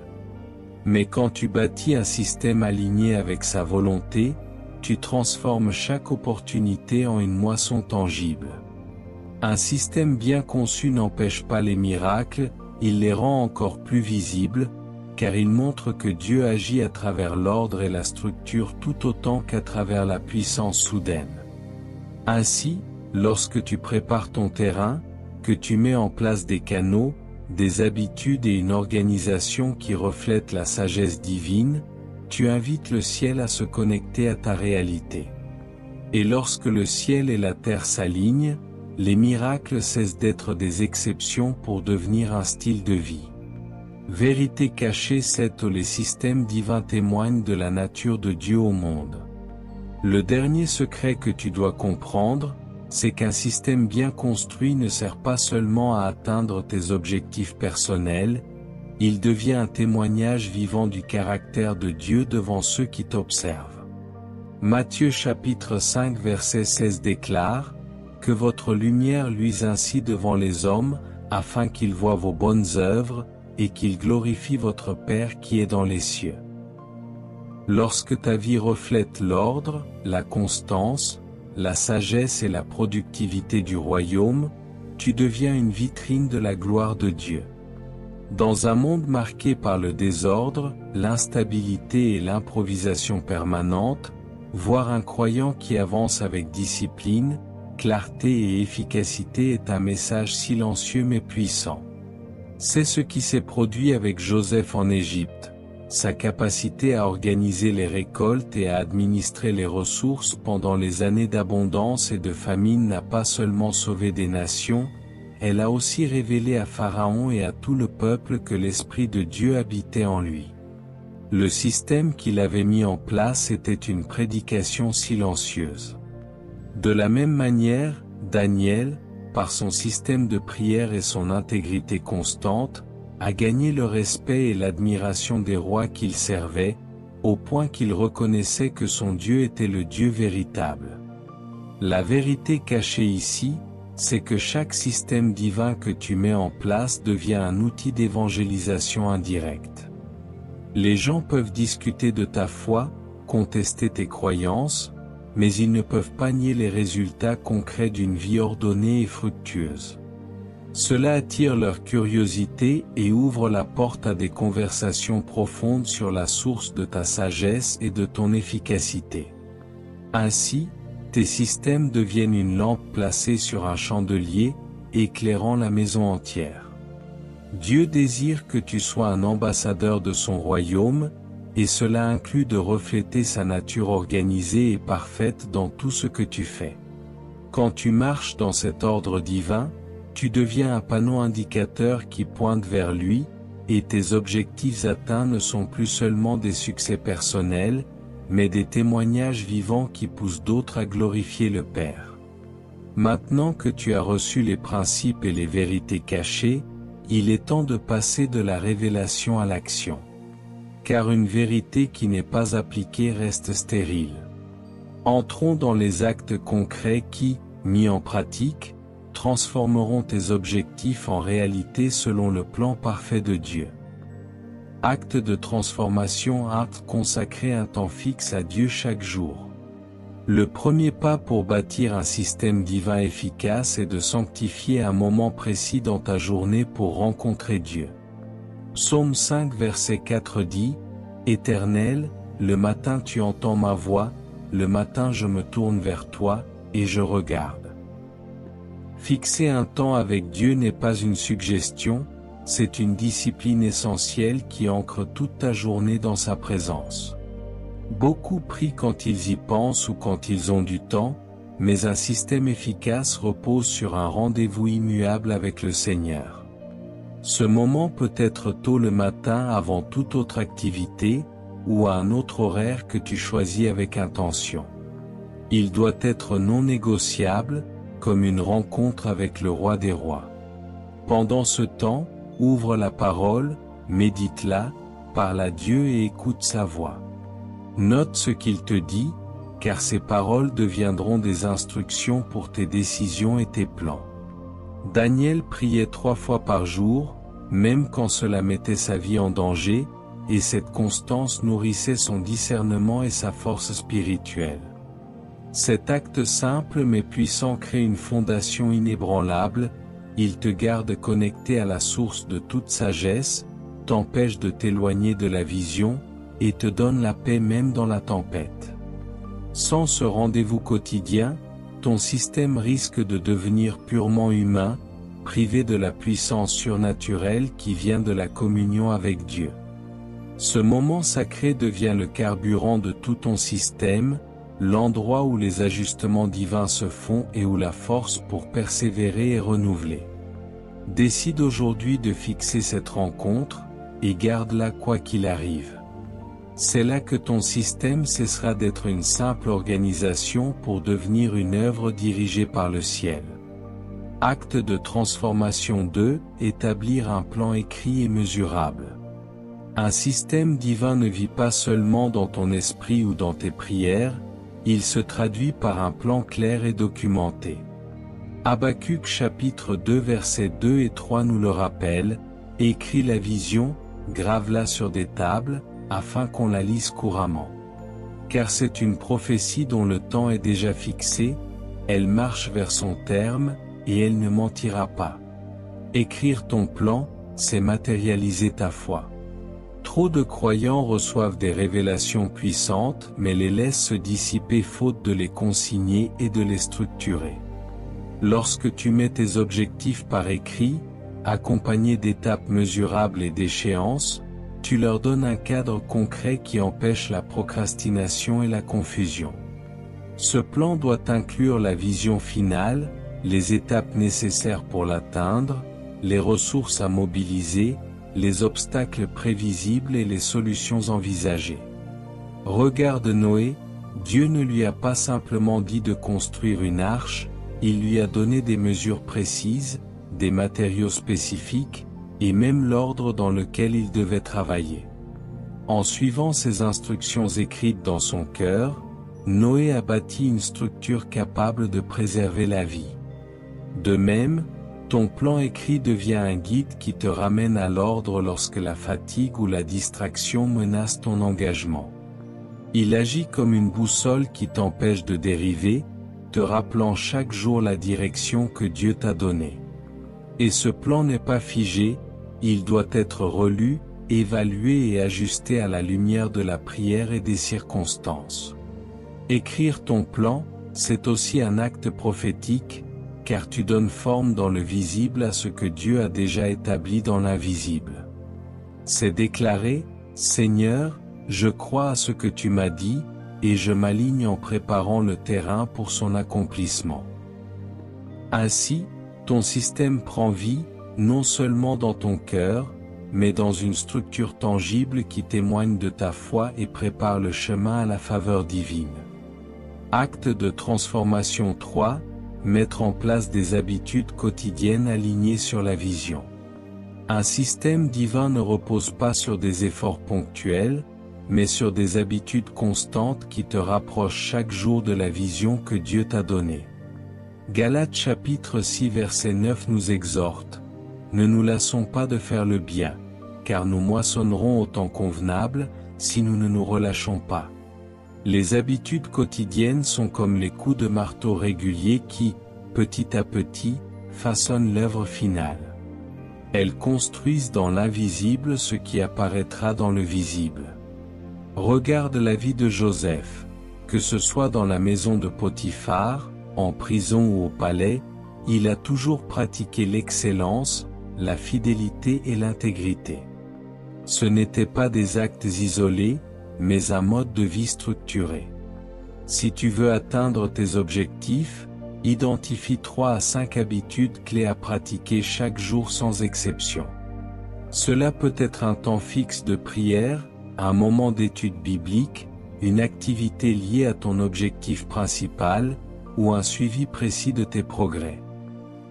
Mais quand tu bâtis un système aligné avec sa volonté, tu transformes chaque opportunité en une moisson tangible. Un système bien conçu n'empêche pas les miracles, il les rend encore plus visibles, car il montre que Dieu agit à travers l'ordre et la structure tout autant qu'à travers la puissance soudaine. Ainsi, lorsque tu prépares ton terrain, que tu mets en place des canaux, des habitudes et une organisation qui reflètent la sagesse divine, tu invites le ciel à se connecter à ta réalité. Et lorsque le ciel et la terre s'alignent, les miracles cessent d'être des exceptions pour devenir un style de vie. Vérité cachée, c'est où les systèmes divins témoignent de la nature de Dieu au monde. Le dernier secret que tu dois comprendre, c'est qu'un système bien construit ne sert pas seulement à atteindre tes objectifs personnels, il devient un témoignage vivant du caractère de Dieu devant ceux qui t'observent. Matthieu chapitre 5 verset 16 déclare, « Que votre lumière luise ainsi devant les hommes, afin qu'ils voient vos bonnes œuvres, et qu'ils glorifient votre Père qui est dans les cieux. » Lorsque ta vie reflète l'ordre, la constance, la sagesse et la productivité du royaume, tu deviens une vitrine de la gloire de Dieu. Dans un monde marqué par le désordre, l'instabilité et l'improvisation permanente, voir un croyant qui avance avec discipline, clarté et efficacité est un message silencieux mais puissant. C'est ce qui s'est produit avec Joseph en Égypte. Sa capacité à organiser les récoltes et à administrer les ressources pendant les années d'abondance et de famine n'a pas seulement sauvé des nations, elle a aussi révélé à Pharaon et à tout le peuple que l'Esprit de Dieu habitait en lui. Le système qu'il avait mis en place était une prédication silencieuse. De la même manière, Daniel, par son système de prière et son intégrité constante, a gagné le respect et l'admiration des rois qu'il servait, au point qu'il reconnaissait que son Dieu était le Dieu véritable. La vérité cachée ici, c'est que chaque système divin que tu mets en place devient un outil d'évangélisation indirecte. Les gens peuvent discuter de ta foi, contester tes croyances, mais ils ne peuvent pas nier les résultats concrets d'une vie ordonnée et fructueuse. Cela attire leur curiosité et ouvre la porte à des conversations profondes sur la source de ta sagesse et de ton efficacité. Ainsi, tes systèmes deviennent une lampe placée sur un chandelier, éclairant la maison entière. Dieu désire que tu sois un ambassadeur de son royaume, et cela inclut de refléter sa nature organisée et parfaite dans tout ce que tu fais. Quand tu marches dans cet ordre divin, tu deviens un panneau indicateur qui pointe vers lui, et tes objectifs atteints ne sont plus seulement des succès personnels, mais des témoignages vivants qui poussent d'autres à glorifier le Père. Maintenant que tu as reçu les principes et les vérités cachées, il est temps de passer de la révélation à l'action. Car une vérité qui n'est pas appliquée reste stérile. Entrons dans les actes concrets qui, mis en pratique, transformeront tes objectifs en réalité selon le plan parfait de Dieu. Acte de transformation. Acte consacrer un temps fixe à Dieu chaque jour. Le premier pas pour bâtir un système divin efficace est de sanctifier un moment précis dans ta journée pour rencontrer Dieu. Psaume 5 verset 4 dit, « Éternel, le matin tu entends ma voix, le matin je me tourne vers toi, et je regarde. » Fixer un temps avec Dieu n'est pas une suggestion, c'est une discipline essentielle qui ancre toute ta journée dans sa présence. Beaucoup prient quand ils y pensent ou quand ils ont du temps, mais un système efficace repose sur un rendez-vous immuable avec le Seigneur. Ce moment peut être tôt le matin avant toute autre activité, ou à un autre horaire que tu choisis avec intention. Il doit être non négociable, comme une rencontre avec le roi des rois. Pendant ce temps, ouvre la parole, médite-la, parle à Dieu et écoute sa voix. Note ce qu'il te dit, car ces paroles deviendront des instructions pour tes décisions et tes plans. Daniel priait 3 fois par jour, même quand cela mettait sa vie en danger, et cette constance nourrissait son discernement et sa force spirituelle. Cet acte simple mais puissant crée une fondation inébranlable, il te garde connecté à la source de toute sagesse, t'empêche de t'éloigner de la vision, et te donne la paix même dans la tempête. Sans ce rendez-vous quotidien, ton système risque de devenir purement humain, privé de la puissance surnaturelle qui vient de la communion avec Dieu. Ce moment sacré devient le carburant de tout ton système, l'endroit où les ajustements divins se font et où la force pour persévérer est renouvelée. Décide aujourd'hui de fixer cette rencontre, et garde-la quoi qu'il arrive. C'est là que ton système cessera d'être une simple organisation pour devenir une œuvre dirigée par le ciel. Acte de transformation 2, établir un plan écrit et mesurable. Un système divin ne vit pas seulement dans ton esprit ou dans tes prières, il se traduit par un plan clair et documenté. Habacuc chapitre 2 versets 2 et 3 nous le rappellent, « Écris la vision, grave-la sur des tables, afin qu'on la lise couramment. Car c'est une prophétie dont le temps est déjà fixé, elle marche vers son terme, et elle ne mentira pas. » Écrire ton plan, c'est matérialiser ta foi. Trop de croyants reçoivent des révélations puissantes mais les laissent se dissiper faute de les consigner et de les structurer. Lorsque tu mets tes objectifs par écrit, accompagnés d'étapes mesurables et d'échéances, tu leur donnes un cadre concret qui empêche la procrastination et la confusion. Ce plan doit inclure la vision finale, les étapes nécessaires pour l'atteindre, les ressources à mobiliser, les obstacles prévisibles et les solutions envisagées. Regarde Noé, Dieu ne lui a pas simplement dit de construire une arche, il lui a donné des mesures précises, des matériaux spécifiques, et même l'ordre dans lequel il devait travailler. En suivant ces instructions écrites dans son cœur, Noé a bâti une structure capable de préserver la vie. De même, ton plan écrit devient un guide qui te ramène à l'ordre lorsque la fatigue ou la distraction menace ton engagement. Il agit comme une boussole qui t'empêche de dériver, te rappelant chaque jour la direction que Dieu t'a donnée. Et ce plan n'est pas figé, il doit être relu, évalué et ajusté à la lumière de la prière et des circonstances. Écrire ton plan, c'est aussi un acte prophétique, car tu donnes forme dans le visible à ce que Dieu a déjà établi dans l'invisible. C'est déclarer, « Seigneur, je crois à ce que tu m'as dit, et je m'aligne en préparant le terrain pour son accomplissement. » Ainsi, ton système prend vie, non seulement dans ton cœur, mais dans une structure tangible qui témoigne de ta foi et prépare le chemin à la faveur divine. Acte de transformation 3, mettre en place des habitudes quotidiennes alignées sur la vision. Un système divin ne repose pas sur des efforts ponctuels, mais sur des habitudes constantes qui te rapprochent chaque jour de la vision que Dieu t'a donnée. Galates chapitre 6 verset 9 nous exhorte, « Ne nous lassons pas de faire le bien, car nous moissonnerons au temps convenable, si nous ne nous relâchons pas. » Les habitudes quotidiennes sont comme les coups de marteau réguliers qui, petit à petit, façonnent l'œuvre finale. Elles construisent dans l'invisible ce qui apparaîtra dans le visible. Regarde la vie de Joseph, que ce soit dans la maison de Potiphar, en prison ou au palais, il a toujours pratiqué l'excellence, la fidélité et l'intégrité. Ce n'étaient pas des actes isolés, mais un mode de vie structuré. Si tu veux atteindre tes objectifs, identifie 3 à 5 habitudes clés à pratiquer chaque jour sans exception. Cela peut être un temps fixe de prière, un moment d'étude biblique, une activité liée à ton objectif principal, ou un suivi précis de tes progrès.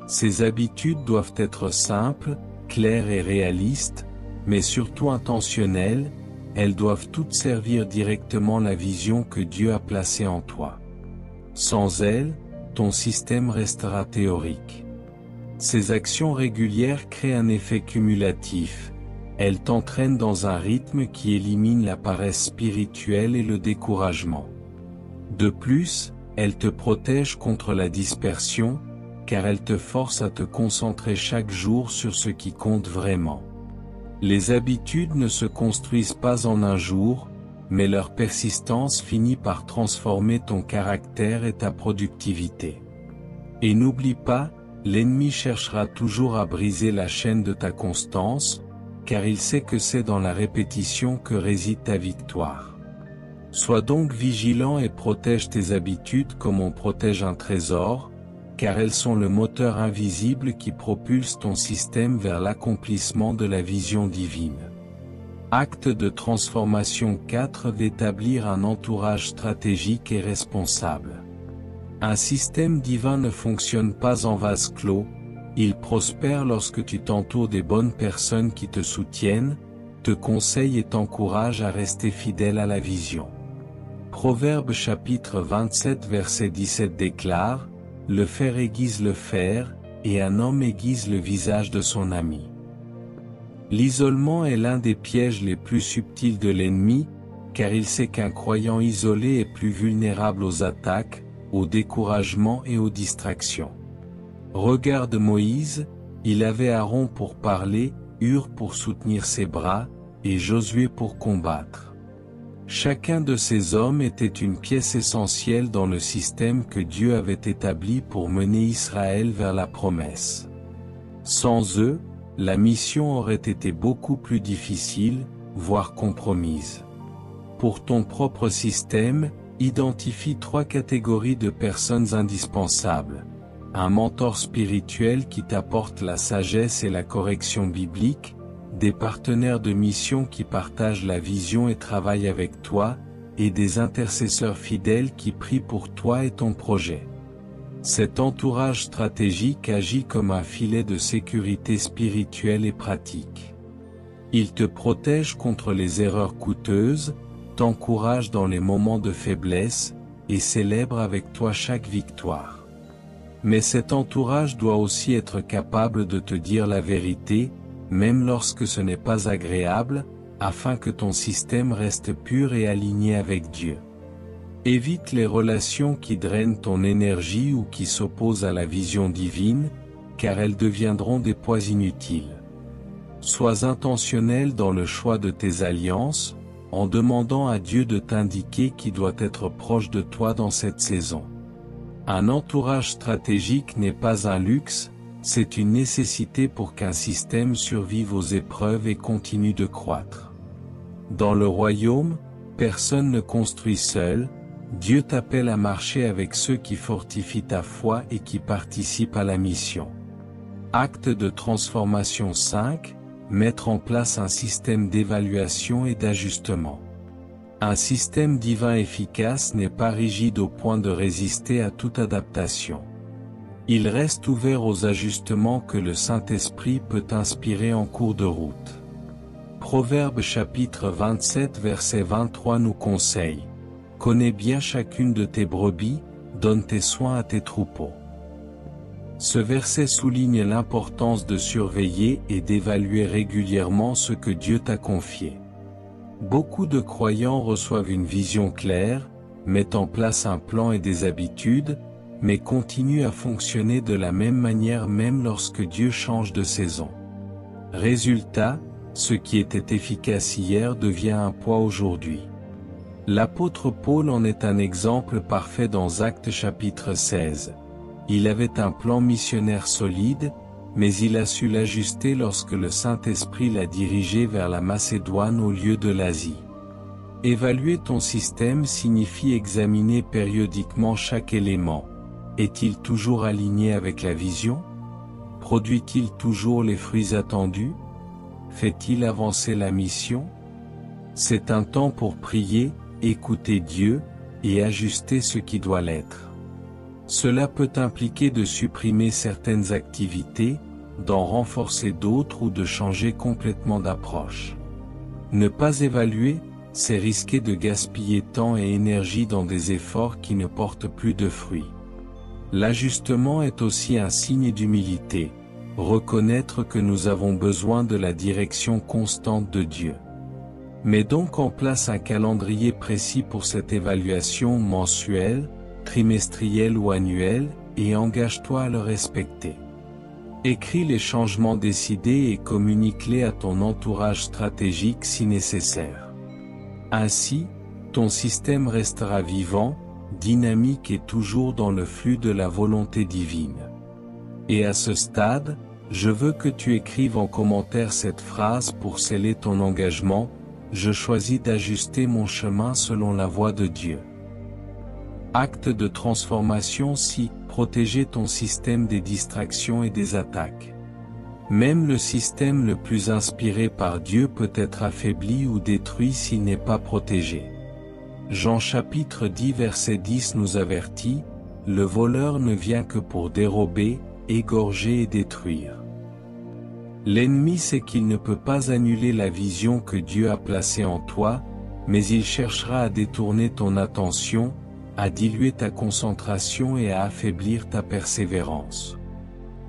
Ces habitudes doivent être simples, claires et réalistes, mais surtout intentionnelles, elles doivent toutes servir directement la vision que Dieu a placée en toi. Sans elles, ton système restera théorique. Ces actions régulières créent un effet cumulatif. Elles t'entraînent dans un rythme qui élimine la paresse spirituelle et le découragement. De plus, elles te protègent contre la dispersion, car elles te forcent à te concentrer chaque jour sur ce qui compte vraiment. Les habitudes ne se construisent pas en un jour, mais leur persistance finit par transformer ton caractère et ta productivité. Et n'oublie pas, l'ennemi cherchera toujours à briser la chaîne de ta constance, car il sait que c'est dans la répétition que réside ta victoire. Sois donc vigilant et protège tes habitudes comme on protège un trésor, car elles sont le moteur invisible qui propulse ton système vers l'accomplissement de la vision divine. Acte de transformation 4. D'établir un entourage stratégique et responsable. Un système divin ne fonctionne pas en vase clos, il prospère lorsque tu t'entoures des bonnes personnes qui te soutiennent, te conseillent et t'encouragent à rester fidèle à la vision. Proverbe chapitre 27 verset 17 déclare, « Le fer aiguise le fer, et un homme aiguise le visage de son ami. » L'isolement est l'un des pièges les plus subtils de l'ennemi, car il sait qu'un croyant isolé est plus vulnérable aux attaques, au découragement et aux distractions. Regarde Moïse, il avait Aaron pour parler, Hur pour soutenir ses bras, et Josué pour combattre. Chacun de ces hommes était une pièce essentielle dans le système que Dieu avait établi pour mener Israël vers la promesse. Sans eux, la mission aurait été beaucoup plus difficile, voire compromise. Pour ton propre système, identifie 3 catégories de personnes indispensables. Un mentor spirituel qui t'apporte la sagesse et la correction biblique, des partenaires de mission qui partagent la vision et travaillent avec toi, et des intercesseurs fidèles qui prient pour toi et ton projet. Cet entourage stratégique agit comme un filet de sécurité spirituelle et pratique. Il te protège contre les erreurs coûteuses, t'encourage dans les moments de faiblesse, et célèbre avec toi chaque victoire. Mais cet entourage doit aussi être capable de te dire la vérité, même lorsque ce n'est pas agréable, afin que ton système reste pur et aligné avec Dieu. Évite les relations qui drainent ton énergie ou qui s'opposent à la vision divine, car elles deviendront des poids inutiles. Sois intentionnel dans le choix de tes alliances, en demandant à Dieu de t'indiquer qui doit être proche de toi dans cette saison. Un entourage stratégique n'est pas un luxe, c'est une nécessité pour qu'un système survive aux épreuves et continue de croître. Dans le royaume, personne ne construit seul, Dieu t'appelle à marcher avec ceux qui fortifient ta foi et qui participent à la mission. Acte de transformation 5, mettre en place un système d'évaluation et d'ajustement. Un système divin efficace n'est pas rigide au point de résister à toute adaptation. Il reste ouvert aux ajustements que le Saint-Esprit peut inspirer en cours de route. Proverbe chapitre 27 verset 23 nous conseille « Connais bien chacune de tes brebis, donne tes soins à tes troupeaux ». Ce verset souligne l'importance de surveiller et d'évaluer régulièrement ce que Dieu t'a confié. Beaucoup de croyants reçoivent une vision claire, mettent en place un plan et des habitudes, mais continuent à fonctionner de la même manière même lorsque Dieu change de saison. Résultat, ce qui était efficace hier devient un poids aujourd'hui. L'apôtre Paul en est un exemple parfait dans Actes chapitre 16. Il avait un plan missionnaire solide, mais il a su l'ajuster lorsque le Saint-Esprit l'a dirigé vers la Macédoine au lieu de l'Asie. Évaluer ton système signifie examiner périodiquement chaque élément. Est-il toujours aligné avec la vision? Produit-il toujours les fruits attendus? Fait-il avancer la mission? C'est un temps pour prier, écouter Dieu, et ajuster ce qui doit l'être. Cela peut impliquer de supprimer certaines activités, d'en renforcer d'autres ou de changer complètement d'approche. Ne pas évaluer, c'est risquer de gaspiller temps et énergie dans des efforts qui ne portent plus de fruits. L'ajustement est aussi un signe d'humilité, reconnaître que nous avons besoin de la direction constante de Dieu. Mets donc en place un calendrier précis pour cette évaluation mensuelle, trimestrielle ou annuelle, et engage-toi à le respecter. Écris les changements décidés et communique-les à ton entourage stratégique si nécessaire. Ainsi, ton système restera vivant, dynamique et toujours dans le flux de la volonté divine. Et à ce stade, je veux que tu écrives en commentaire cette phrase pour sceller ton engagement. je choisis d'ajuster mon chemin selon la voie de Dieu. Acte de transformation 6. Protéger ton système des distractions et des attaques. Même le système le plus inspiré par Dieu peut être affaibli ou détruit s'il n'est pas protégé. Jean chapitre 10 verset 10 nous avertit, « Le voleur ne vient que pour dérober, égorger et détruire. » L'ennemi sait qu'il ne peut pas annuler la vision que Dieu a placée en toi, mais il cherchera à détourner ton attention, à diluer ta concentration et à affaiblir ta persévérance.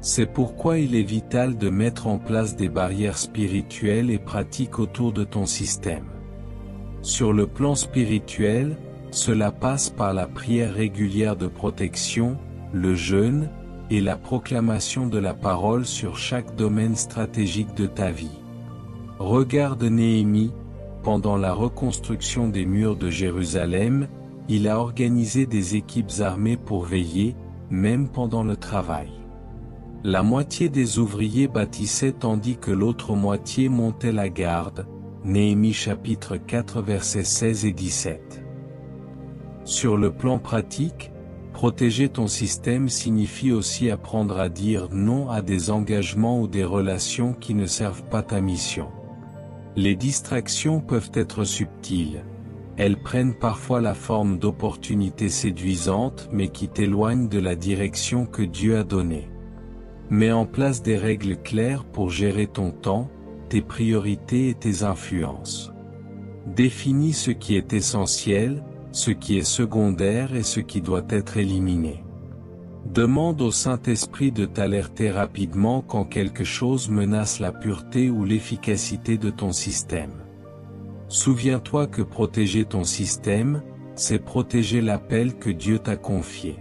C'est pourquoi il est vital de mettre en place des barrières spirituelles et pratiques autour de ton système. Sur le plan spirituel, cela passe par la prière régulière de protection, le jeûne, et la proclamation de la parole sur chaque domaine stratégique de ta vie. Regarde Néhémie, pendant la reconstruction des murs de Jérusalem, il a organisé des équipes armées pour veiller, même pendant le travail. La moitié des ouvriers bâtissaient tandis que l'autre moitié montait la garde. Néhémie chapitre 4 versets 16 et 17. Sur le plan pratique, protéger ton système signifie aussi apprendre à dire non à des engagements ou des relations qui ne servent pas ta mission. Les distractions peuvent être subtiles. Elles prennent parfois la forme d'opportunités séduisantes mais qui t'éloignent de la direction que Dieu a donnée. Mets en place des règles claires pour gérer ton temps, tes priorités et tes influences. Définis ce qui est essentiel, ce qui est secondaire et ce qui doit être éliminé. Demande au Saint-Esprit de t'alerter rapidement quand quelque chose menace la pureté ou l'efficacité de ton système. Souviens-toi que protéger ton système, c'est protéger l'appel que Dieu t'a confié.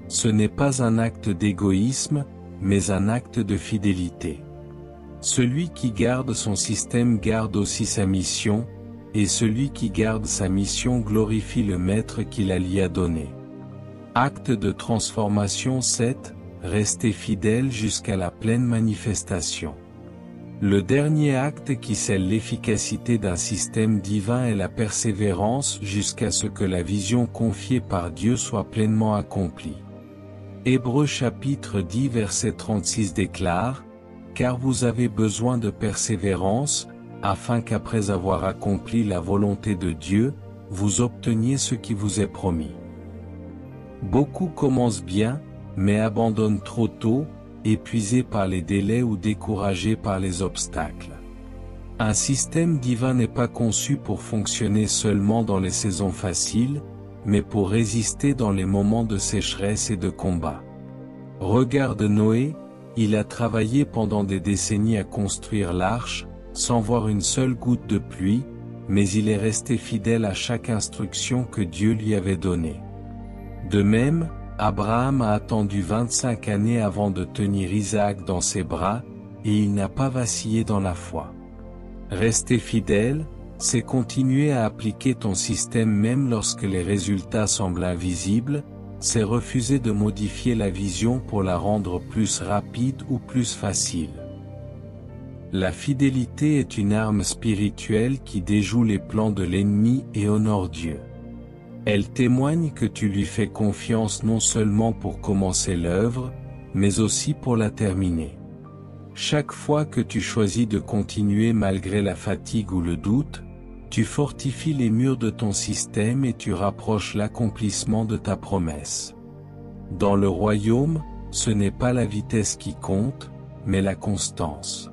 Ce n'est pas un acte d'égoïsme, mais un acte de fidélité. Celui qui garde son système garde aussi sa mission, et celui qui garde sa mission glorifie le Maître qui la lui a donné. Acte de transformation 7, rester fidèle jusqu'à la pleine manifestation. Le dernier acte qui scelle l'efficacité d'un système divin est la persévérance jusqu'à ce que la vision confiée par Dieu soit pleinement accomplie. Hébreux chapitre 10 verset 36 déclare, « Car vous avez besoin de persévérance, afin qu'après avoir accompli la volonté de Dieu, vous obteniez ce qui vous est promis. » Beaucoup commencent bien, mais abandonnent trop tôt, épuisés par les délais ou découragés par les obstacles. Un système divin n'est pas conçu pour fonctionner seulement dans les saisons faciles, mais pour résister dans les moments de sécheresse et de combat. Regarde Noé, il a travaillé pendant des décennies à construire l'arche, sans voir une seule goutte de pluie, mais il est resté fidèle à chaque instruction que Dieu lui avait donnée. De même, Abraham a attendu 25 années avant de tenir Isaac dans ses bras, et il n'a pas vacillé dans la foi. Rester fidèle, c'est continuer à appliquer ton système même lorsque les résultats semblent invisibles, c'est refuser de modifier la vision pour la rendre plus rapide ou plus facile. La fidélité est une arme spirituelle qui déjoue les plans de l'ennemi et honore Dieu. Elle témoigne que tu lui fais confiance non seulement pour commencer l'œuvre, mais aussi pour la terminer. Chaque fois que tu choisis de continuer malgré la fatigue ou le doute, tu fortifies les murs de ton système et tu rapproches l'accomplissement de ta promesse. Dans le royaume, ce n'est pas la vitesse qui compte, mais la constance.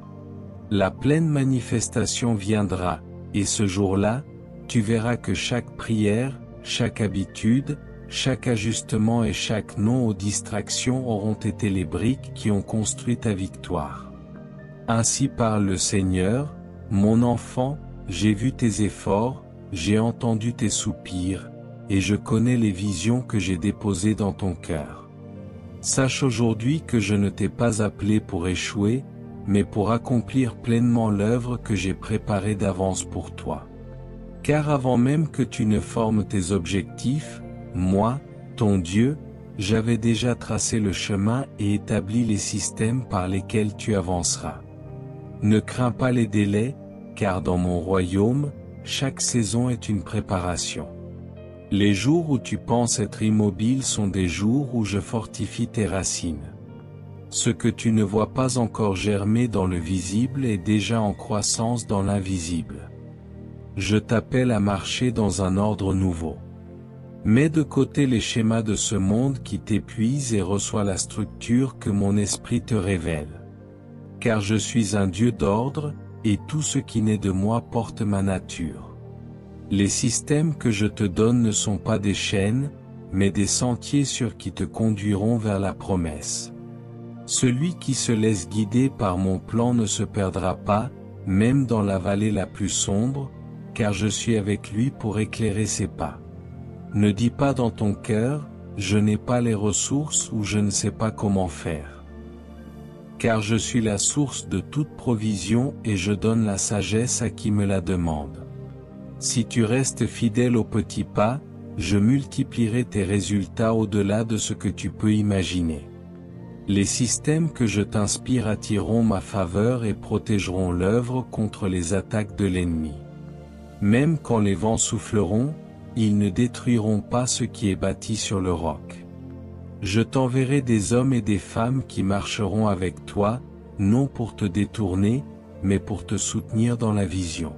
La pleine manifestation viendra, et ce jour-là, tu verras que chaque prière, chaque habitude, chaque ajustement et chaque non aux distractions auront été les briques qui ont construit ta victoire. Ainsi parle le Seigneur, mon enfant, j'ai vu tes efforts, j'ai entendu tes soupirs, et je connais les visions que j'ai déposées dans ton cœur. Sache aujourd'hui que je ne t'ai pas appelé pour échouer, mais pour accomplir pleinement l'œuvre que j'ai préparée d'avance pour toi. Car avant même que tu ne formes tes objectifs, moi, ton Dieu, j'avais déjà tracé le chemin et établi les systèmes par lesquels tu avanceras. Ne crains pas les délais, car dans mon royaume, chaque saison est une préparation. Les jours où tu penses être immobile sont des jours où je fortifie tes racines. Ce que tu ne vois pas encore germer dans le visible est déjà en croissance dans l'invisible. Je t'appelle à marcher dans un ordre nouveau. Mets de côté les schémas de ce monde qui t'épuisent et reçois la structure que mon esprit te révèle. Car je suis un Dieu d'ordre, et tout ce qui naît de moi porte ma nature. Les systèmes que je te donne ne sont pas des chaînes, mais des sentiers sûrs qui te conduiront vers la promesse. Celui qui se laisse guider par mon plan ne se perdra pas, même dans la vallée la plus sombre, car je suis avec lui pour éclairer ses pas. Ne dis pas dans ton cœur, je n'ai pas les ressources ou je ne sais pas comment faire. Car je suis la source de toute provision et je donne la sagesse à qui me la demande. Si tu restes fidèle aux petits pas, je multiplierai tes résultats au-delà de ce que tu peux imaginer. Les systèmes que je t'inspire attireront ma faveur et protégeront l'œuvre contre les attaques de l'ennemi. Même quand les vents souffleront, ils ne détruiront pas ce qui est bâti sur le roc. Je t'enverrai des hommes et des femmes qui marcheront avec toi, non pour te détourner, mais pour te soutenir dans la vision.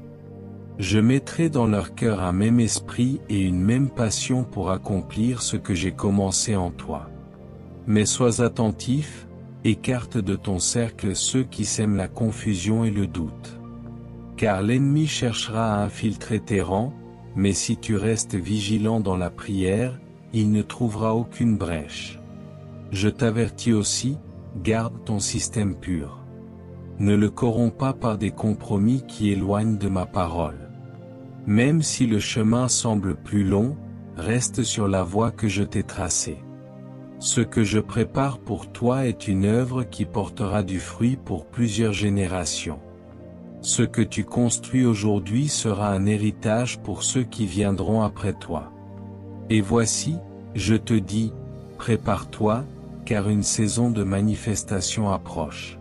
Je mettrai dans leur cœur un même esprit et une même passion pour accomplir ce que j'ai commencé en toi. Mais sois attentif, écarte de ton cercle ceux qui sèment la confusion et le doute. Car l'ennemi cherchera à infiltrer tes rangs, mais si tu restes vigilant dans la prière, il ne trouvera aucune brèche. Je t'avertis aussi, garde ton système pur. Ne le corromps pas par des compromis qui éloignent de ma parole. Même si le chemin semble plus long, reste sur la voie que je t'ai tracée. Ce que je prépare pour toi est une œuvre qui portera du fruit pour plusieurs générations. Ce que tu construis aujourd'hui sera un héritage pour ceux qui viendront après toi. Et voici, je te dis, prépare-toi, car une saison de manifestation approche.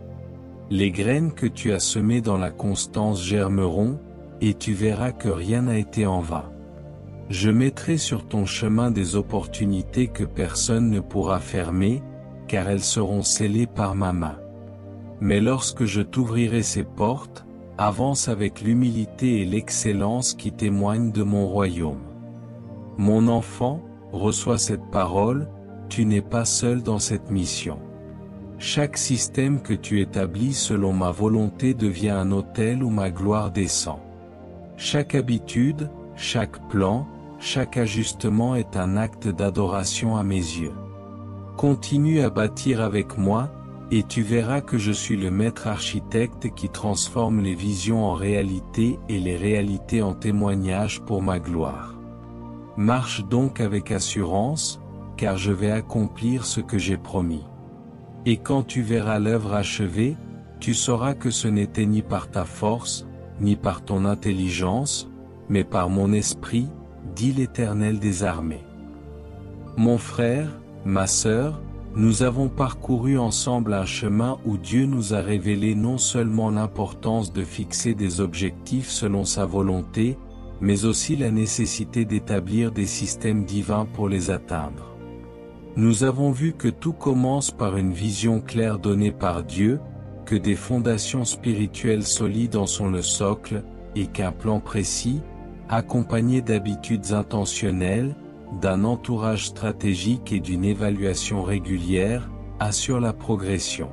Les graines que tu as semées dans la constance germeront, et tu verras que rien n'a été en vain. Je mettrai sur ton chemin des opportunités que personne ne pourra fermer, car elles seront scellées par ma main. Mais lorsque je t'ouvrirai ces portes, avance avec l'humilité et l'excellence qui témoignent de mon royaume. Mon enfant, reçois cette parole, tu n'es pas seul dans cette mission. Chaque système que tu établis selon ma volonté devient un autel où ma gloire descend. Chaque habitude, chaque plan, chaque ajustement est un acte d'adoration à mes yeux. Continue à bâtir avec moi, et tu verras que je suis le maître architecte qui transforme les visions en réalité et les réalités en témoignages pour ma gloire. Marche donc avec assurance, car je vais accomplir ce que j'ai promis. Et quand tu verras l'œuvre achevée, tu sauras que ce n'était ni par ta force, ni par ton intelligence, mais par mon esprit, dit l'Éternel des armées. Mon frère, ma sœur, nous avons parcouru ensemble un chemin où Dieu nous a révélé non seulement l'importance de fixer des objectifs selon sa volonté, mais aussi la nécessité d'établir des systèmes divins pour les atteindre. Nous avons vu que tout commence par une vision claire donnée par Dieu, que des fondations spirituelles solides en sont le socle, et qu'un plan précis, accompagné d'habitudes intentionnelles, d'un entourage stratégique et d'une évaluation régulière, assure la progression.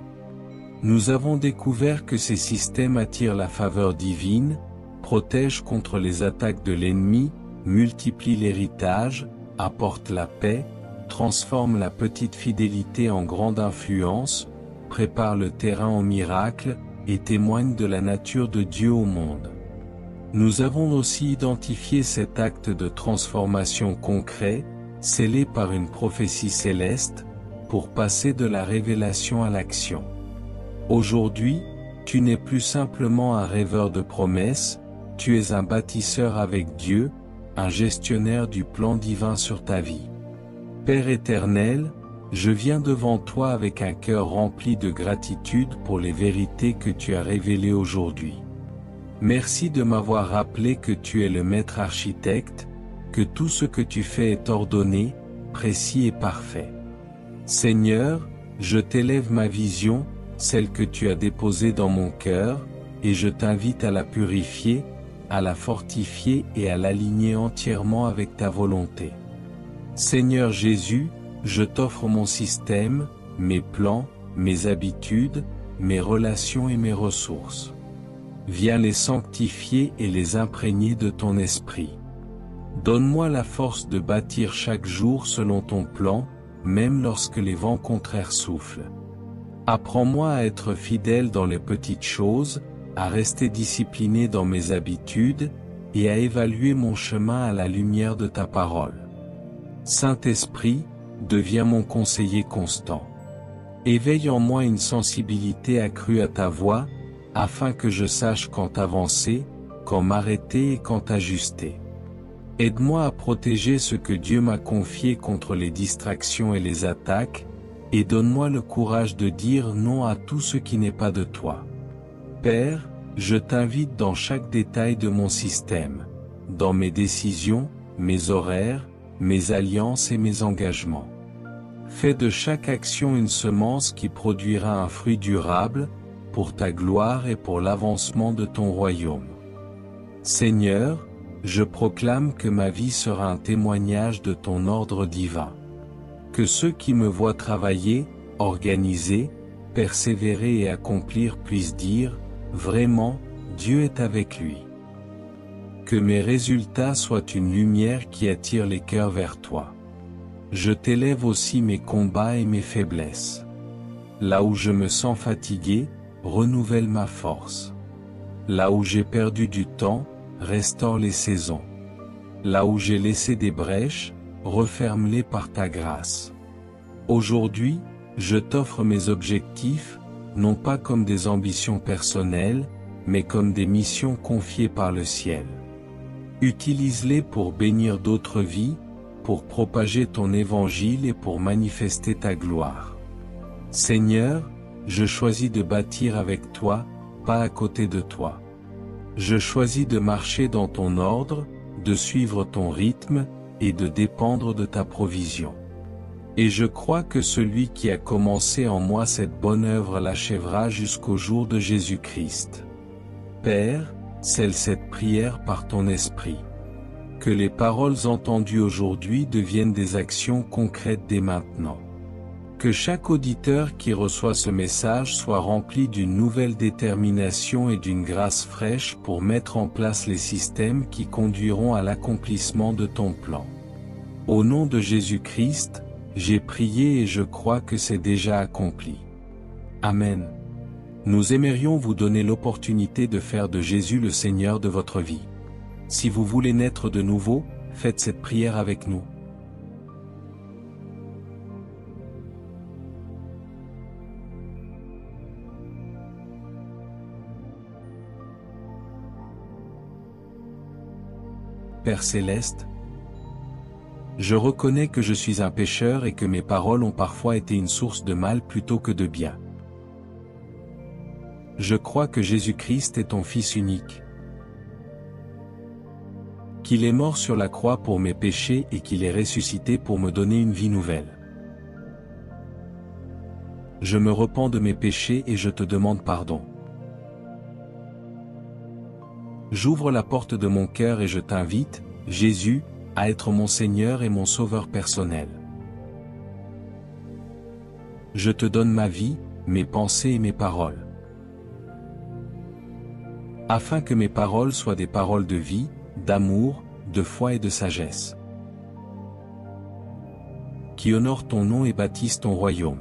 Nous avons découvert que ces systèmes attirent la faveur divine, protègent contre les attaques de l'ennemi, multiplient l'héritage, apportent la paix, transforment la petite fidélité en grande influence, préparent le terrain au miracle, et témoignent de la nature de Dieu au monde. Nous avons aussi identifié cet acte de transformation concret, scellé par une prophétie céleste, pour passer de la révélation à l'action. Aujourd'hui, tu n'es plus simplement un rêveur de promesses, tu es un bâtisseur avec Dieu, un gestionnaire du plan divin sur ta vie. Père éternel, je viens devant toi avec un cœur rempli de gratitude pour les vérités que tu as révélées aujourd'hui. Merci de m'avoir rappelé que tu es le maître architecte, que tout ce que tu fais est ordonné, précis et parfait. Seigneur, je t'élève ma vision, celle que tu as déposée dans mon cœur, et je t'invite à la purifier, à la fortifier et à l'aligner entièrement avec ta volonté. Seigneur Jésus, je t'offre mon système, mes plans, mes habitudes, mes relations et mes ressources. Viens les sanctifier et les imprégner de ton esprit. Donne-moi la force de bâtir chaque jour selon ton plan, même lorsque les vents contraires soufflent. Apprends-moi à être fidèle dans les petites choses, à rester discipliné dans mes habitudes, et à évaluer mon chemin à la lumière de ta parole. Saint-Esprit, deviens mon conseiller constant. Éveille en moi une sensibilité accrue à ta voix, afin que je sache quand avancer, quand m'arrêter et quand ajuster. Aide-moi à protéger ce que Dieu m'a confié contre les distractions et les attaques, et donne-moi le courage de dire non à tout ce qui n'est pas de toi. Père, je t'invite dans chaque détail de mon système, dans mes décisions, mes horaires, mes alliances et mes engagements. Fais de chaque action une semence qui produira un fruit durable, pour ta gloire et pour l'avancement de ton royaume. Seigneur, je proclame que ma vie sera un témoignage de ton ordre divin. Que ceux qui me voient travailler, organiser, persévérer et accomplir puissent dire, vraiment, Dieu est avec lui. Que mes résultats soient une lumière qui attire les cœurs vers toi. Je t'élève aussi mes combats et mes faiblesses. Là où je me sens fatigué, renouvelle ma force. Là où j'ai perdu du temps, restaure les saisons. Là où j'ai laissé des brèches, referme-les par ta grâce. Aujourd'hui, je t'offre mes objectifs, non pas comme des ambitions personnelles, mais comme des missions confiées par le ciel. Utilise-les pour bénir d'autres vies, pour propager ton évangile et pour manifester ta gloire. Seigneur, je choisis de bâtir avec toi, pas à côté de toi. Je choisis de marcher dans ton ordre, de suivre ton rythme, et de dépendre de ta provision. Et je crois que celui qui a commencé en moi cette bonne œuvre l'achèvera jusqu'au jour de Jésus-Christ. Père, scelle cette prière par ton esprit. Que les paroles entendues aujourd'hui deviennent des actions concrètes dès maintenant. Que chaque auditeur qui reçoit ce message soit rempli d'une nouvelle détermination et d'une grâce fraîche pour mettre en place les systèmes qui conduiront à l'accomplissement de ton plan. Au nom de Jésus-Christ, j'ai prié et je crois que c'est déjà accompli. Amen. Nous aimerions vous donner l'opportunité de faire de Jésus le Seigneur de votre vie. Si vous voulez naître de nouveau, faites cette prière avec nous. Père Céleste, je reconnais que je suis un pécheur et que mes paroles ont parfois été une source de mal plutôt que de bien. Je crois que Jésus-Christ est ton Fils unique, qu'il est mort sur la croix pour mes péchés et qu'il est ressuscité pour me donner une vie nouvelle. Je me repens de mes péchés et je te demande pardon. J'ouvre la porte de mon cœur et je t'invite, Jésus, à être mon Seigneur et mon Sauveur personnel. Je te donne ma vie, mes pensées et mes paroles. Afin que mes paroles soient des paroles de vie, d'amour, de foi et de sagesse. Qui honorent ton nom et bâtissent ton royaume.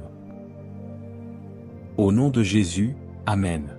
Au nom de Jésus, Amen.